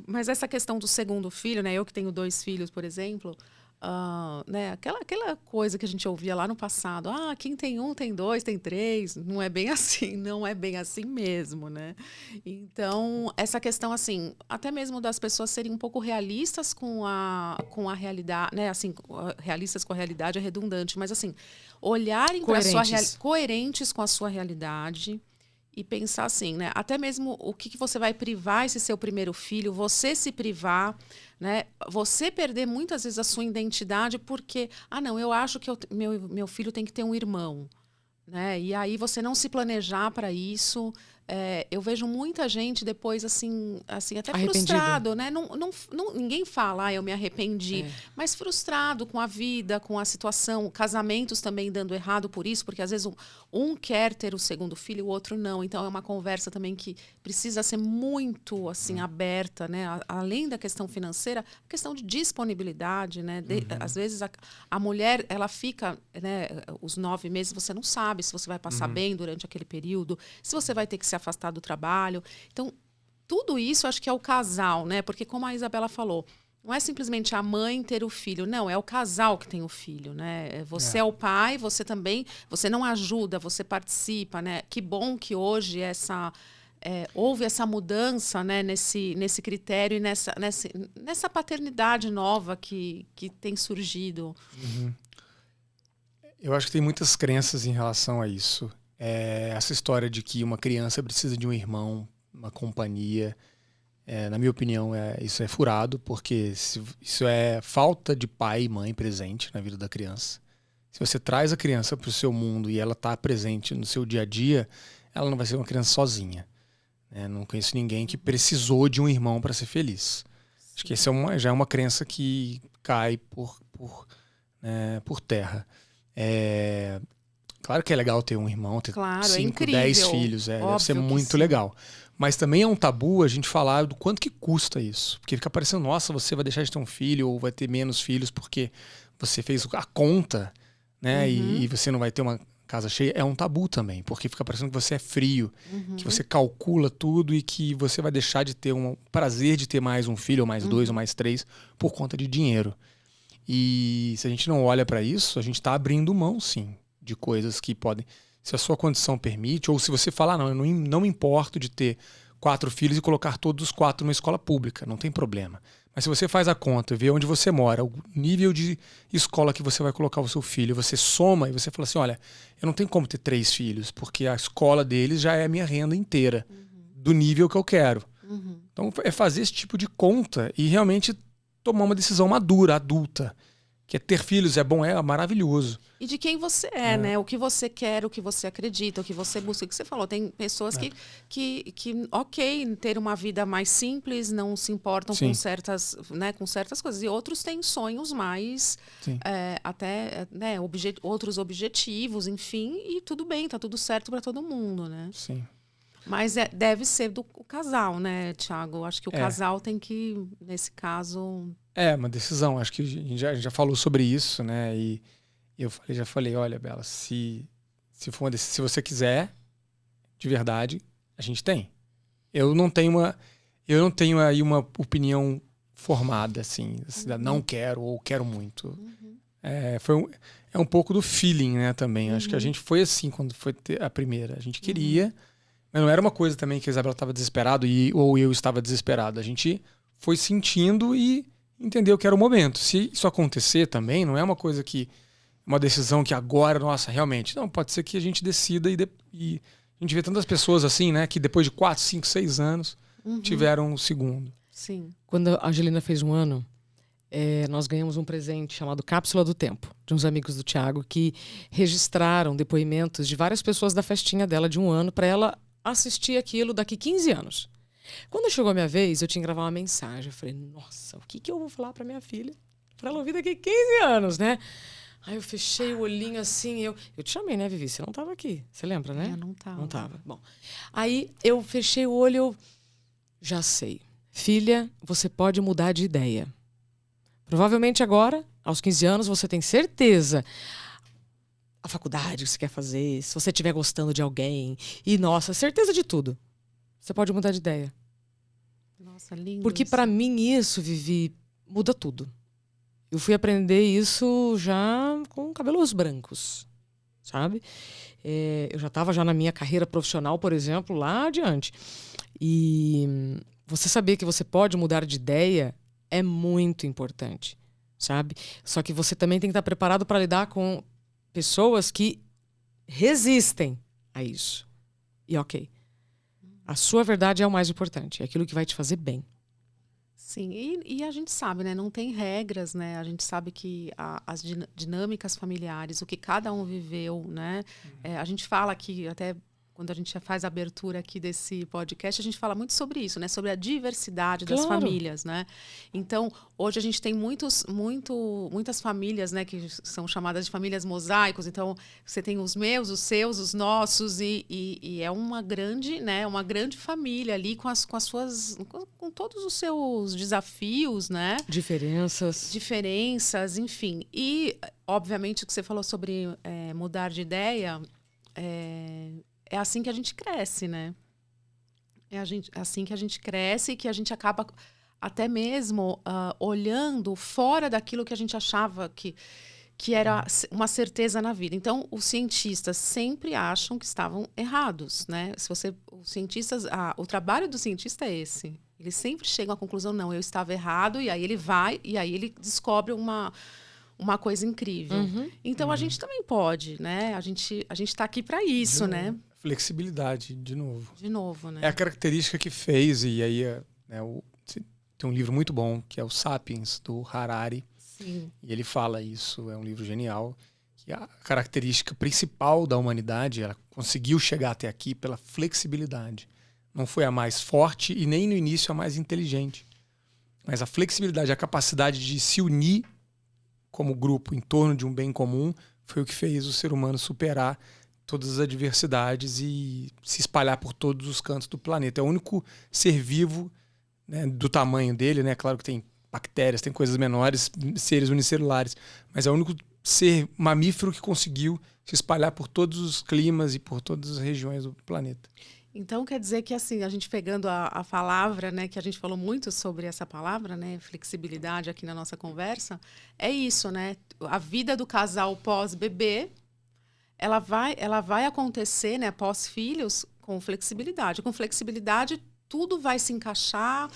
A: Mas essa questão do segundo filho, né? Eu que tenho 2 filhos, por exemplo... né? Aquela coisa que a gente ouvia lá no passado, quem tem 1 tem 2 tem 3, não é bem assim, não é bem assim mesmo, né? Então, essa questão assim, até mesmo das pessoas serem um pouco realistas com a realidade, né? Assim, realistas com a realidade é redundante, mas assim, olharem para coerentes com a sua realidade. E pensar assim, né? Até mesmo o que você vai privar esse seu primeiro filho, você se privar, né? Você perder muitas vezes a sua identidade porque, não, eu acho que meu filho tem que ter um irmão, né? E aí você não se planejar para isso. Eu vejo muita gente depois assim até frustrado, né? Ninguém fala, eu me arrependi, mas frustrado com a vida, com a situação, casamentos também dando errado por isso, porque às vezes um quer ter o segundo filho, o outro não. Então é uma conversa também que precisa ser muito assim aberta, né? Além da questão financeira, a questão de disponibilidade, né? Às vezes a mulher ela fica, né? Os 9 meses você não sabe se você vai passar bem durante aquele período, se você vai ter que se afastar do trabalho. Então, tudo isso acho que é o casal, né? Porque como a Isabela falou, não é simplesmente a mãe ter o filho, não, é o casal que tem o filho, né? Você é o pai, você também, você não ajuda, você participa, né? Que bom que hoje houve essa mudança, né? nesse critério e nessa paternidade nova que tem surgido.
C: Eu acho que tem muitas crenças em relação a isso. Essa história de que uma criança precisa de um irmão, uma companhia, na minha opinião, isso é furado, porque isso é falta de pai e mãe presente na vida da criança. Se você traz a criança para o seu mundo e ela está presente no seu dia a dia, ela não vai ser uma criança sozinha. Não conheço ninguém que precisou de um irmão para ser feliz. Sim. Acho que essa já é uma crença que cai por terra. Claro que é legal ter um irmão, ter 5, 10 filhos, deve ser muito legal. Mas também é um tabu a gente falar do quanto que custa isso. Porque fica parecendo, nossa, você vai deixar de ter um filho ou vai ter menos filhos porque você fez a conta, né? E você não vai ter uma casa cheia. É um tabu também, porque fica parecendo que você é frio, que você calcula tudo e que você vai deixar de ter um prazer de ter mais um filho, ou mais 2, ou mais 3, por conta de dinheiro. E se a gente não olha para isso, a gente está abrindo mão, sim, de coisas que podem... Se a sua condição permite, ou se você falar, não, eu não me importo de ter 4 filhos e colocar todos os 4 numa escola pública, não tem problema. Mas se você faz a conta, vê onde você mora, o nível de escola que você vai colocar o seu filho, você soma e você fala assim, olha, eu não tenho como ter 3 filhos, porque a escola deles já é a minha renda inteira, do nível que eu quero. Então é fazer esse tipo de conta e realmente tomar uma decisão madura, adulta. Que ter filhos é bom, é maravilhoso.
A: E de quem você é, né? O que você quer, o que você acredita, o que você busca. O que você falou, tem pessoas que ok, ter uma vida mais simples, não se importam com certas coisas. E outros têm sonhos mais, até outros objetivos, enfim. E tudo bem, tá tudo certo para todo mundo, né?
C: Sim.
A: Mas deve ser do casal, né, Thiago? Acho que o casal tem que, nesse caso...
C: uma decisão. Acho que a gente já falou sobre isso, né? E eu já falei, olha, Bela, se você quiser, de verdade, a gente tem. Eu não tenho aí uma opinião formada, assim, não quero ou quero muito. É um pouco do feeling, né, também. Acho que a gente foi assim quando foi ter a primeira. A gente queria, mas não era uma coisa também que a Isabela estava desesperada ou eu estava desesperado. A gente foi sentindo e entendeu que era o momento. Se isso acontecer também, não é uma coisa que... Uma decisão que agora, nossa, realmente... Não, pode ser que a gente decida e a gente vê tantas pessoas assim, né, que depois de 4, 5, 6 anos tiveram um segundo.
A: Sim.
B: Quando a Angelina fez 1 ano, nós ganhamos um presente chamado Cápsula do Tempo, de uns amigos do Thiago, que registraram depoimentos de várias pessoas da festinha dela de 1 ano para ela assistir aquilo daqui 15 anos. Quando chegou a minha vez, eu tinha que gravar uma mensagem. Eu falei, nossa, o que eu vou falar para minha filha? Para ela ouvir daqui 15 anos, né? Aí eu fechei o olhinho assim, eu te chamei, né, Vivi? Você não estava aqui, você lembra, né?
A: Eu não estava.
B: Não estava. Bom, aí eu fechei o olho, eu já sei. Filha, você pode mudar de ideia. Provavelmente agora, aos 15 anos, você tem certeza a faculdade que você quer fazer, se você estiver gostando de alguém, e nossa, certeza de tudo. Você pode mudar de ideia.
A: Nossa, lindo.
B: Porque
A: isso.
B: para mim isso, Vivi, muda tudo. Eu fui aprender isso já com cabelos brancos, sabe? Eu já estava já na minha carreira profissional, por exemplo, lá adiante. E você saber que você pode mudar de ideia é muito importante, sabe? Só que você também tem que estar preparado para lidar com pessoas que resistem a isso. E ok, a sua verdade é o mais importante, é aquilo que vai te fazer bem.
A: Sim, e a gente sabe, né? Não tem regras, né? A gente sabe que as dinâmicas familiares, o que cada um viveu, né? A gente fala aqui, até quando a gente faz a abertura aqui desse podcast, a gente fala muito sobre isso, né? Sobre a diversidade das famílias, né? Então, hoje a gente tem muitas famílias, né? Que são chamadas de famílias mosaicos. Então, você tem os meus, os seus, os nossos e é uma grande, né? Uma grande família ali com todos os seus desafios, né?
B: Diferenças,
A: enfim. E, obviamente, o que você falou sobre mudar de ideia... É assim que a gente cresce, né? É assim que a gente cresce e que a gente acaba até mesmo olhando fora daquilo que a gente achava que era uma certeza na vida. Então, os cientistas sempre acham que estavam errados, né? O trabalho do cientista é esse. Eles sempre chegam à conclusão, não, eu estava errado, e aí ele vai, e aí ele descobre uma coisa incrível. Então, a gente também pode, né? A gente está aqui para isso, né?
C: Flexibilidade, de novo.
A: De novo, né?
C: É a característica que fez, e aí tem um livro muito bom, que é o Sapiens, do Harari.
A: Sim.
C: E ele fala isso, é um livro genial, que a característica principal da humanidade, ela conseguiu chegar até aqui pela flexibilidade. Não foi a mais forte e nem no início a mais inteligente. Mas a flexibilidade, a capacidade de se unir como grupo em torno de um bem comum foi o que fez o ser humano superar todas as adversidades e se espalhar por todos os cantos do planeta. É o único ser vivo, né, do tamanho dele, né? Claro que tem bactérias, tem coisas menores, seres unicelulares, mas é o único ser mamífero que conseguiu se espalhar por todos os climas e por todas as regiões do planeta.
A: Então, quer dizer que, assim, a gente pegando a palavra, né, que a gente falou muito sobre essa palavra, né, flexibilidade aqui na nossa conversa, é isso, né? A vida do casal pós-bebê, ela vai acontecer, né, pós-filhos, com flexibilidade. Com flexibilidade, tudo vai se encaixar,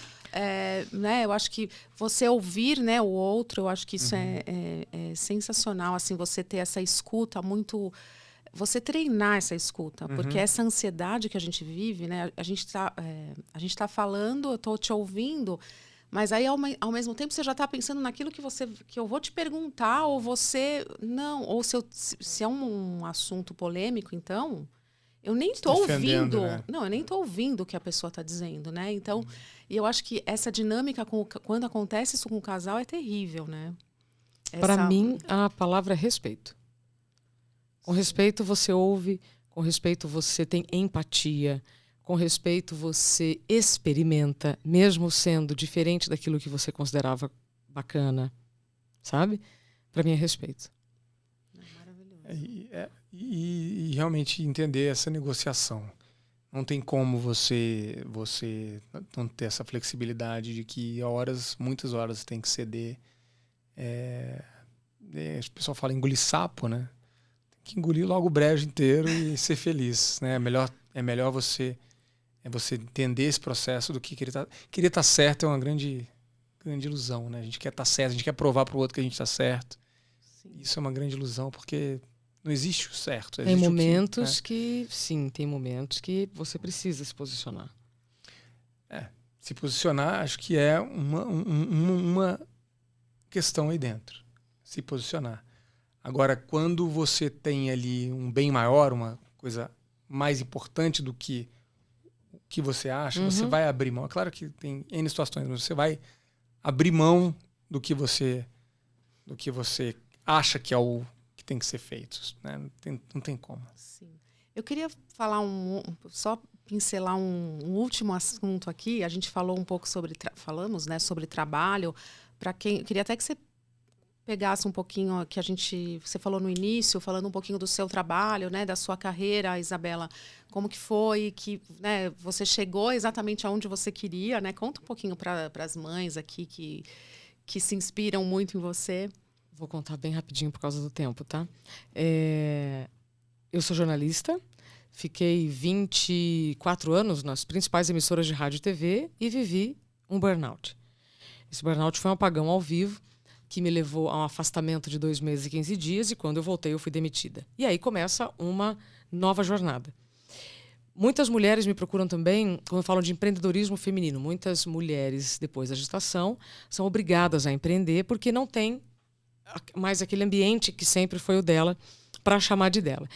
A: né? Eu acho que você ouvir, né, o outro, eu acho que isso é sensacional, assim, você ter essa escuta muito... Você treinar essa escuta, porque essa ansiedade que a gente vive, né? A gente tá falando, eu tô te ouvindo, mas aí ao mesmo tempo você já está pensando naquilo que eu vou te perguntar, ou você não, ou se é um assunto polêmico, então eu nem estou ouvindo,
C: né?
A: Não, eu nem estou ouvindo o que a pessoa está dizendo, né? Então, e eu acho que essa dinâmica quando acontece isso com o casal é terrível, né?
B: Para mim, a palavra é respeito. Com respeito você ouve, com respeito você tem empatia, com respeito você experimenta, mesmo sendo diferente daquilo que você considerava bacana, sabe? Para mim é respeito.
A: Maravilhoso.
C: E realmente entender essa negociação. Não tem como você não ter essa flexibilidade de que muitas horas tem que ceder. o pessoal fala engolir sapo, né? Tem que engolir logo o brejo inteiro e ser feliz, né? É melhor você entender esse processo do que querer estar certo é uma grande ilusão, né? A gente quer estar certo, a gente quer provar para o outro que a gente está certo. Sim. Isso é uma grande ilusão, porque não existe o certo.
B: Tem momentos tem momentos que você precisa se posicionar.
C: Se posicionar, acho que é uma questão aí dentro. Se posicionar. Agora, quando você tem ali um bem maior, uma coisa mais importante do que o que você acha, você vai abrir mão. É claro que tem N situações, mas você vai abrir mão do que você acha que é o que tem que ser feito, né? Não tem como. Sim.
A: Eu queria falar só pincelar um último assunto aqui. A gente falou um pouco falamos, né, sobre trabalho. Queria até que você pegasse um pouquinho que você falou no início, falando um pouquinho do seu trabalho, né, da sua carreira, Isabela. Como que foi que, né, você chegou exatamente aonde você queria, né? Conta um pouquinho para as mães aqui que se inspiram muito em você.
B: Vou contar bem rapidinho por causa do tempo, tá? Eu sou jornalista, fiquei 24 anos nas principais emissoras de rádio e TV e vivi um burnout. Esse burnout foi um apagão ao vivo que me levou a um afastamento de 2 meses e 15 dias e quando eu voltei eu fui demitida. E aí começa uma nova jornada. Muitas mulheres me procuram também quando falam de empreendedorismo feminino. Muitas mulheres, depois da gestação, são obrigadas a empreender porque não tem mais aquele ambiente que sempre foi o dela para chamar de dela.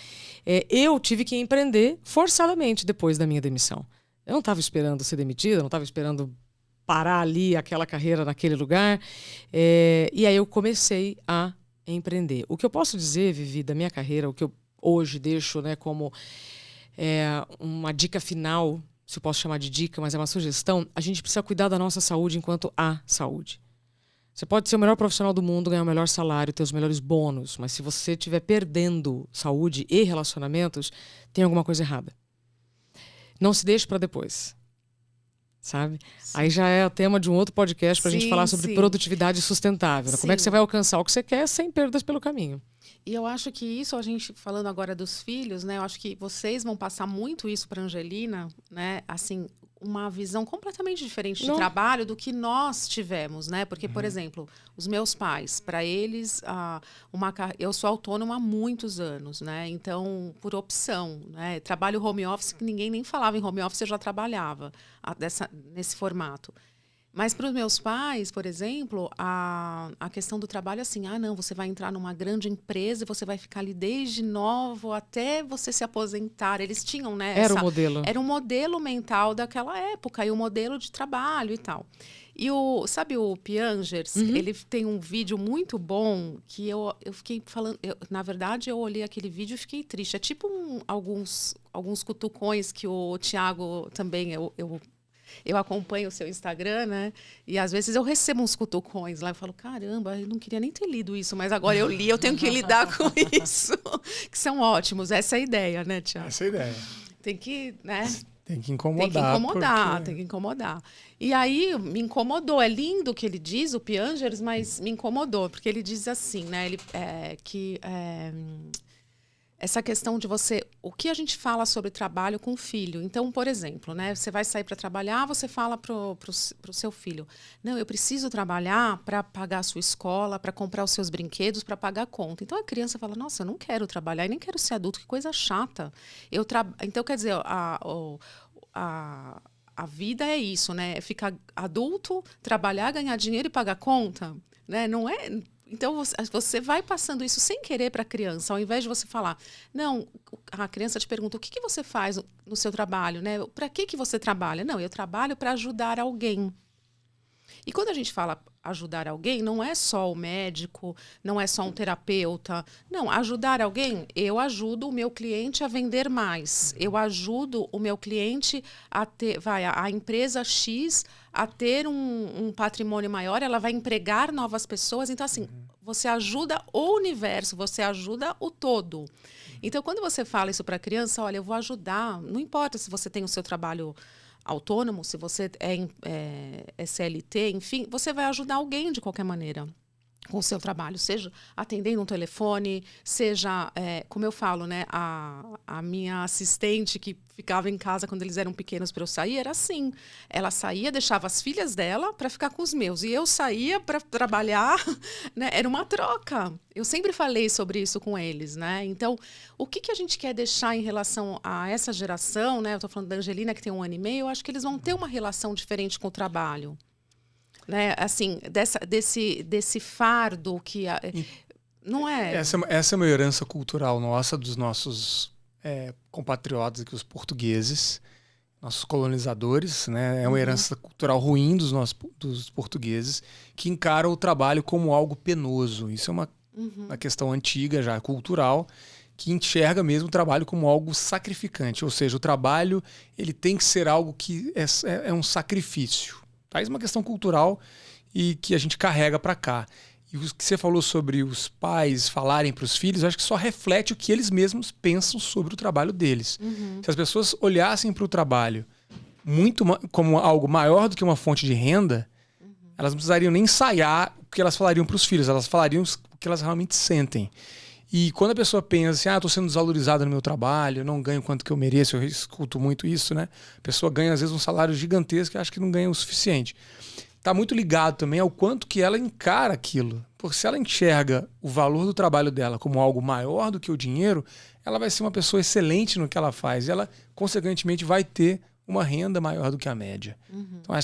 B: Eu tive que empreender forçadamente depois da minha demissão. Eu não estava esperando ser demitida, não estava esperando parar ali aquela carreira naquele lugar. E aí eu comecei a empreender. O que eu posso dizer, Vivi, da minha carreira, o que eu hoje deixo, né, como uma dica final, se eu posso chamar de dica, mas é uma sugestão, a gente precisa cuidar da nossa saúde enquanto há saúde. Você pode ser o melhor profissional do mundo, ganhar o melhor salário, ter os melhores bônus, mas se você estiver perdendo saúde e relacionamentos, tem alguma coisa errada. Não se deixe para depois. Sabe? Sim. Aí já é o tema de um outro podcast para a gente falar sobre produtividade sustentável. Né? Como é que você vai alcançar o que você quer sem perdas pelo caminho?
A: E eu acho que isso, a gente falando agora dos filhos, né? Eu acho que vocês vão passar muito isso para Angelina, né? Assim, uma visão completamente diferente de trabalho do que nós tivemos, né? Porque, por exemplo, os meus pais, para eles, eu sou autônoma há muitos anos, né? Então, por opção, né? Trabalho home office, que ninguém nem falava em home office, eu já trabalhava nesse formato. Mas para os meus pais, por exemplo, a questão do trabalho é assim, não, você vai entrar numa grande empresa e você vai ficar ali desde novo até você se aposentar. Eles tinham, né?
B: Era o modelo.
A: Era um modelo mental daquela época e o modelo de trabalho e tal. E sabe o Piangers? Ele tem um vídeo muito bom que eu fiquei falando... na verdade, eu olhei aquele vídeo e fiquei triste. É tipo alguns cutucões que o Thiago também... Eu acompanho o seu Instagram, né? E às vezes eu recebo uns cutucões lá e falo, caramba, eu não queria nem ter lido isso, mas agora eu li, eu tenho que lidar com isso. Que são ótimos. Essa é a ideia, né, Thiago?
C: Essa é a ideia.
A: Tem que, né?
C: Tem que incomodar.
A: Tem que incomodar. E aí me incomodou. É lindo o que ele diz, o Piangers, mas me incomodou, porque ele diz assim, né? Essa questão de o que a gente fala sobre trabalho com o filho. Então, por exemplo, né, você vai sair para trabalhar, você fala pro seu filho, não, eu preciso trabalhar para pagar a sua escola, para comprar os seus brinquedos, para pagar a conta. Então, a criança fala, nossa, eu não quero trabalhar e nem quero ser adulto, que coisa chata. Então, quer dizer, a vida é isso, né? É ficar adulto, trabalhar, ganhar dinheiro e pagar conta, né? Não é... Então, você vai passando isso sem querer para a criança, ao invés de você falar... Não, a criança te pergunta, o que você faz no seu trabalho? Né? Para que você trabalha? Não, eu trabalho para ajudar alguém. E quando a gente fala ajudar alguém, não é só o médico, não é só um terapeuta. Não, ajudar alguém, eu ajudo o meu cliente a vender mais. Eu ajudo o meu cliente a ter... a empresa X a ter um patrimônio maior, ela vai empregar novas pessoas. Então, assim, você ajuda o universo, você ajuda o todo. Então, quando você fala isso para a criança, olha, eu vou ajudar, não importa se você tem o seu trabalho autônomo, se você é CLT, enfim, você vai ajudar alguém de qualquer maneira. com o seu trabalho, seja atendendo um telefone, seja, como eu falo, né, a minha assistente que ficava em casa quando eles eram pequenos para eu sair, era assim. Ela saía, deixava as filhas dela para ficar com os meus, e eu saía para trabalhar, né? Era uma troca. Eu sempre falei sobre isso com eles, né? Então, o que a gente quer deixar em relação a essa geração, né? Eu estou falando da Angelina, que tem 1 ano e meio, eu acho que eles vão ter uma relação diferente com o trabalho. Né? Assim, desse fardo que... não é...
C: Essa é uma herança cultural nossa, dos nossos compatriotas aqui, os portugueses, nossos colonizadores, né? É uma herança cultural ruim dos portugueses, que encaram o trabalho como algo penoso. Isso é uma questão antiga, já cultural, que enxerga mesmo o trabalho como algo sacrificante. Ou seja, o trabalho ele tem que ser algo que é um sacrifício. Tá? Isso é uma questão cultural e que a gente carrega para cá. E o que você falou sobre os pais falarem para os filhos, eu acho que só reflete o que eles mesmos pensam sobre o trabalho deles. Se as pessoas olhassem para o trabalho muito como algo maior do que uma fonte de renda, elas não precisariam nem ensaiar o que elas falariam para os filhos, elas falariam o que elas realmente sentem. E quando a pessoa pensa assim, estou sendo desvalorizada no meu trabalho, eu não ganho quanto que eu mereço, eu escuto muito isso, né? A pessoa ganha, às vezes, um salário gigantesco e acha que não ganha o suficiente. Está muito ligado também ao quanto que ela encara aquilo. Porque se ela enxerga o valor do trabalho dela como algo maior do que o dinheiro, ela vai ser uma pessoa excelente no que ela faz. E ela, consequentemente, vai ter uma renda maior do que a média. Então,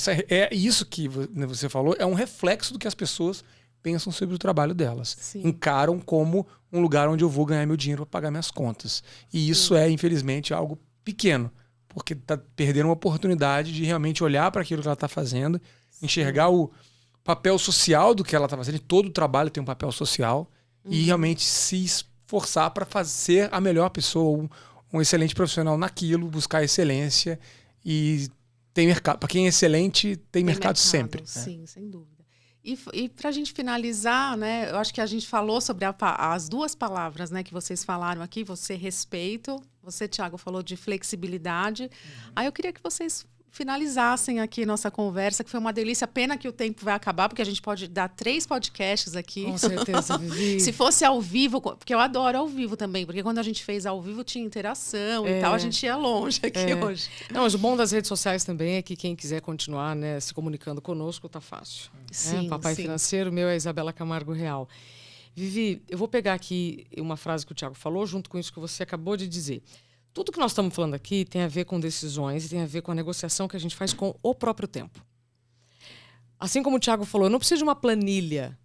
C: isso que você falou é um reflexo do que as pessoas pensam sobre o trabalho delas.
A: Sim.
C: Encaram como um lugar onde eu vou ganhar meu dinheiro para pagar minhas contas. E isso é, infelizmente, algo pequeno, porque está perdendo uma oportunidade de realmente olhar para aquilo que ela está fazendo, enxergar o papel social do que ela está fazendo. Todo trabalho tem um papel social e realmente se esforçar para ser a melhor pessoa, um excelente profissional naquilo, buscar excelência e tem mercado. Para quem é excelente, tem mercado sempre.
A: Sim, sem dúvida. E para a gente finalizar, né, eu acho que a gente falou sobre as duas palavras, né, que vocês falaram aqui, você respeito, você, Thiago, falou de flexibilidade. Aí eu queria que vocês finalizassem aqui nossa conversa, que foi uma delícia. Pena que o tempo vai acabar, porque a gente pode dar 3 podcasts aqui.
B: Com certeza, Vivi.
A: Se fosse ao vivo, porque eu adoro ao vivo também, porque quando a gente fez ao vivo tinha interação e tal, a gente ia longe aqui hoje.
B: Não, mas o bom das redes sociais também é que quem quiser continuar, né, se comunicando conosco, tá fácil.
A: Sim,
B: Papai
A: sim.
B: Financeiro, meu é Isabela Camargo Real. Vivi, eu vou pegar aqui uma frase que o Thiago falou, junto com isso que você acabou de dizer. Tudo que nós estamos falando aqui tem a ver com decisões e tem a ver com a negociação que a gente faz com o próprio tempo. Assim como o Thiago falou, eu não preciso de uma planilha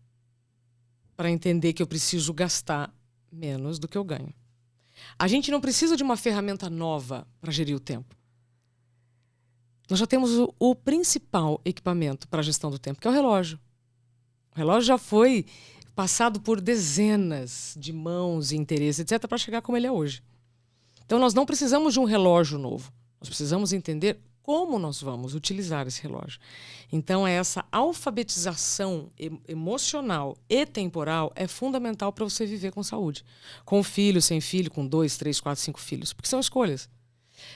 B: para entender que eu preciso gastar menos do que eu ganho. A gente não precisa de uma ferramenta nova para gerir o tempo. Nós já temos o principal equipamento para a gestão do tempo, que é o relógio. O relógio já foi passado por dezenas de mãos e interesses, etc., para chegar como ele é hoje. Então, nós não precisamos de um relógio novo. Nós precisamos entender como nós vamos utilizar esse relógio. Então, essa alfabetização emocional e temporal é fundamental para você viver com saúde. Com filho, sem filho, com 2, 3, 4, 5 filhos. Porque são escolhas.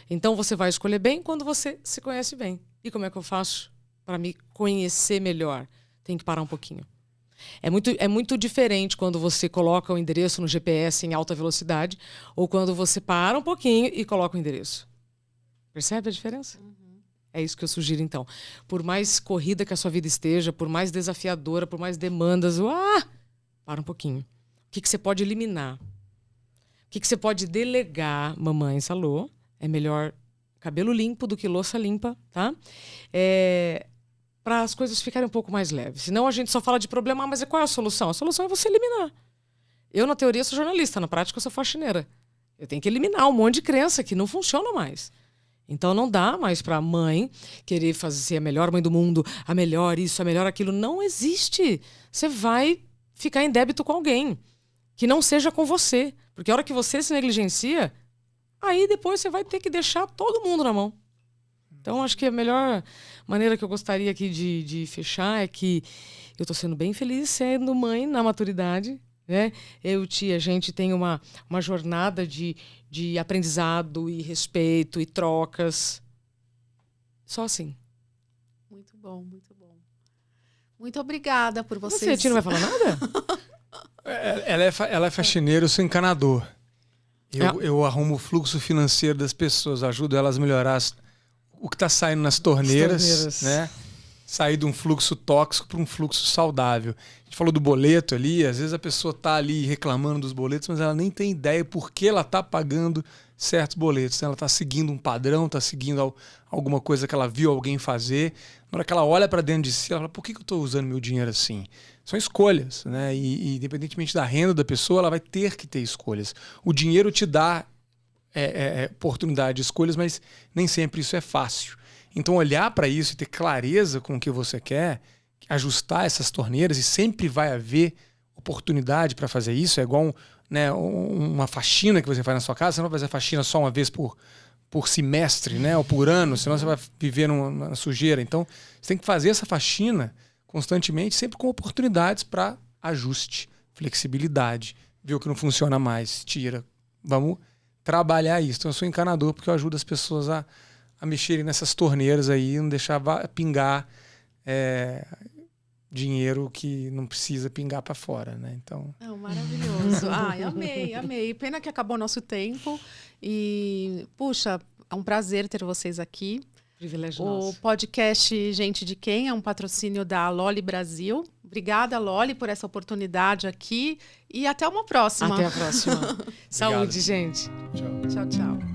B: Então, você vai escolher bem quando você se conhece bem. E como é que eu faço para me conhecer melhor? Tem que parar um pouquinho. É muito diferente quando você coloca o endereço no GPS em alta velocidade ou quando você para um pouquinho e coloca o endereço. Percebe a diferença? É isso que eu sugiro, então. Por mais corrida que a sua vida esteja, por mais desafiadora, por mais demandas, para um pouquinho. O que você pode eliminar? O que você pode delegar? Mamãe falou, é melhor cabelo limpo do que louça limpa, tá? Para as coisas ficarem um pouco mais leves. Senão a gente só fala de problema, mas qual é a solução? A solução é você eliminar. Eu, na teoria, sou jornalista, na prática, eu sou faxineira. Eu tenho que eliminar um monte de crença que não funciona mais. Então não dá mais para a mãe querer ser a melhor mãe do mundo, a melhor isso, a melhor aquilo. Não existe. Você vai ficar em débito com alguém que não seja com você. Porque a hora que você se negligencia, aí depois você vai ter que deixar todo mundo na mão. Então, acho que a melhor maneira que eu gostaria aqui de fechar é que eu estou sendo bem feliz sendo mãe na maturidade, né? Eu e Tia, a gente tem uma jornada de aprendizado e respeito e trocas. Só assim.
A: Muito bom, muito bom. Muito obrigada por vocês.
B: Você, Tia, não vai falar nada?
C: Ela é faxineira, eu sou encanador. Eu arrumo o fluxo financeiro das pessoas, ajudo elas a melhorar o que está saindo nas torneiras, né? Sair de um fluxo tóxico para um fluxo saudável. A gente falou do boleto ali, às vezes a pessoa está ali reclamando dos boletos, mas ela nem tem ideia por que ela está pagando certos boletos. Ela está seguindo um padrão, está seguindo alguma coisa que ela viu alguém fazer. Na hora que ela olha para dentro de si, ela fala, por que eu estou usando meu dinheiro assim? São escolhas, né? E independentemente da renda da pessoa, ela vai ter que ter escolhas. O dinheiro te dá oportunidade de escolhas, mas nem sempre isso é fácil. Então, olhar para isso e ter clareza com o que você quer, ajustar essas torneiras, e sempre vai haver oportunidade para fazer isso. É igual uma faxina que você faz na sua casa, você não vai fazer faxina só uma vez por semestre, né? Ou por ano, senão você vai viver numa sujeira. Então, você tem que fazer essa faxina constantemente, sempre com oportunidades para ajuste, flexibilidade, ver o que não funciona mais, tira. Vamos trabalhar isso. Então, eu sou encanador porque eu ajudo as pessoas a mexerem nessas torneiras aí, não deixar pingar dinheiro que não precisa pingar para fora, né? Então...
A: maravilhoso. Ai, amei. Pena que acabou o nosso tempo. E, puxa, é um prazer ter vocês aqui.
B: Privilégio
A: O
B: nosso.
A: podcast Gente de Quem é um patrocínio da Loli Brasil. Obrigada, Loli, por essa oportunidade aqui. E até uma próxima.
B: Até a próxima. Saúde, gente.
C: Tchau.
A: Tchau, tchau.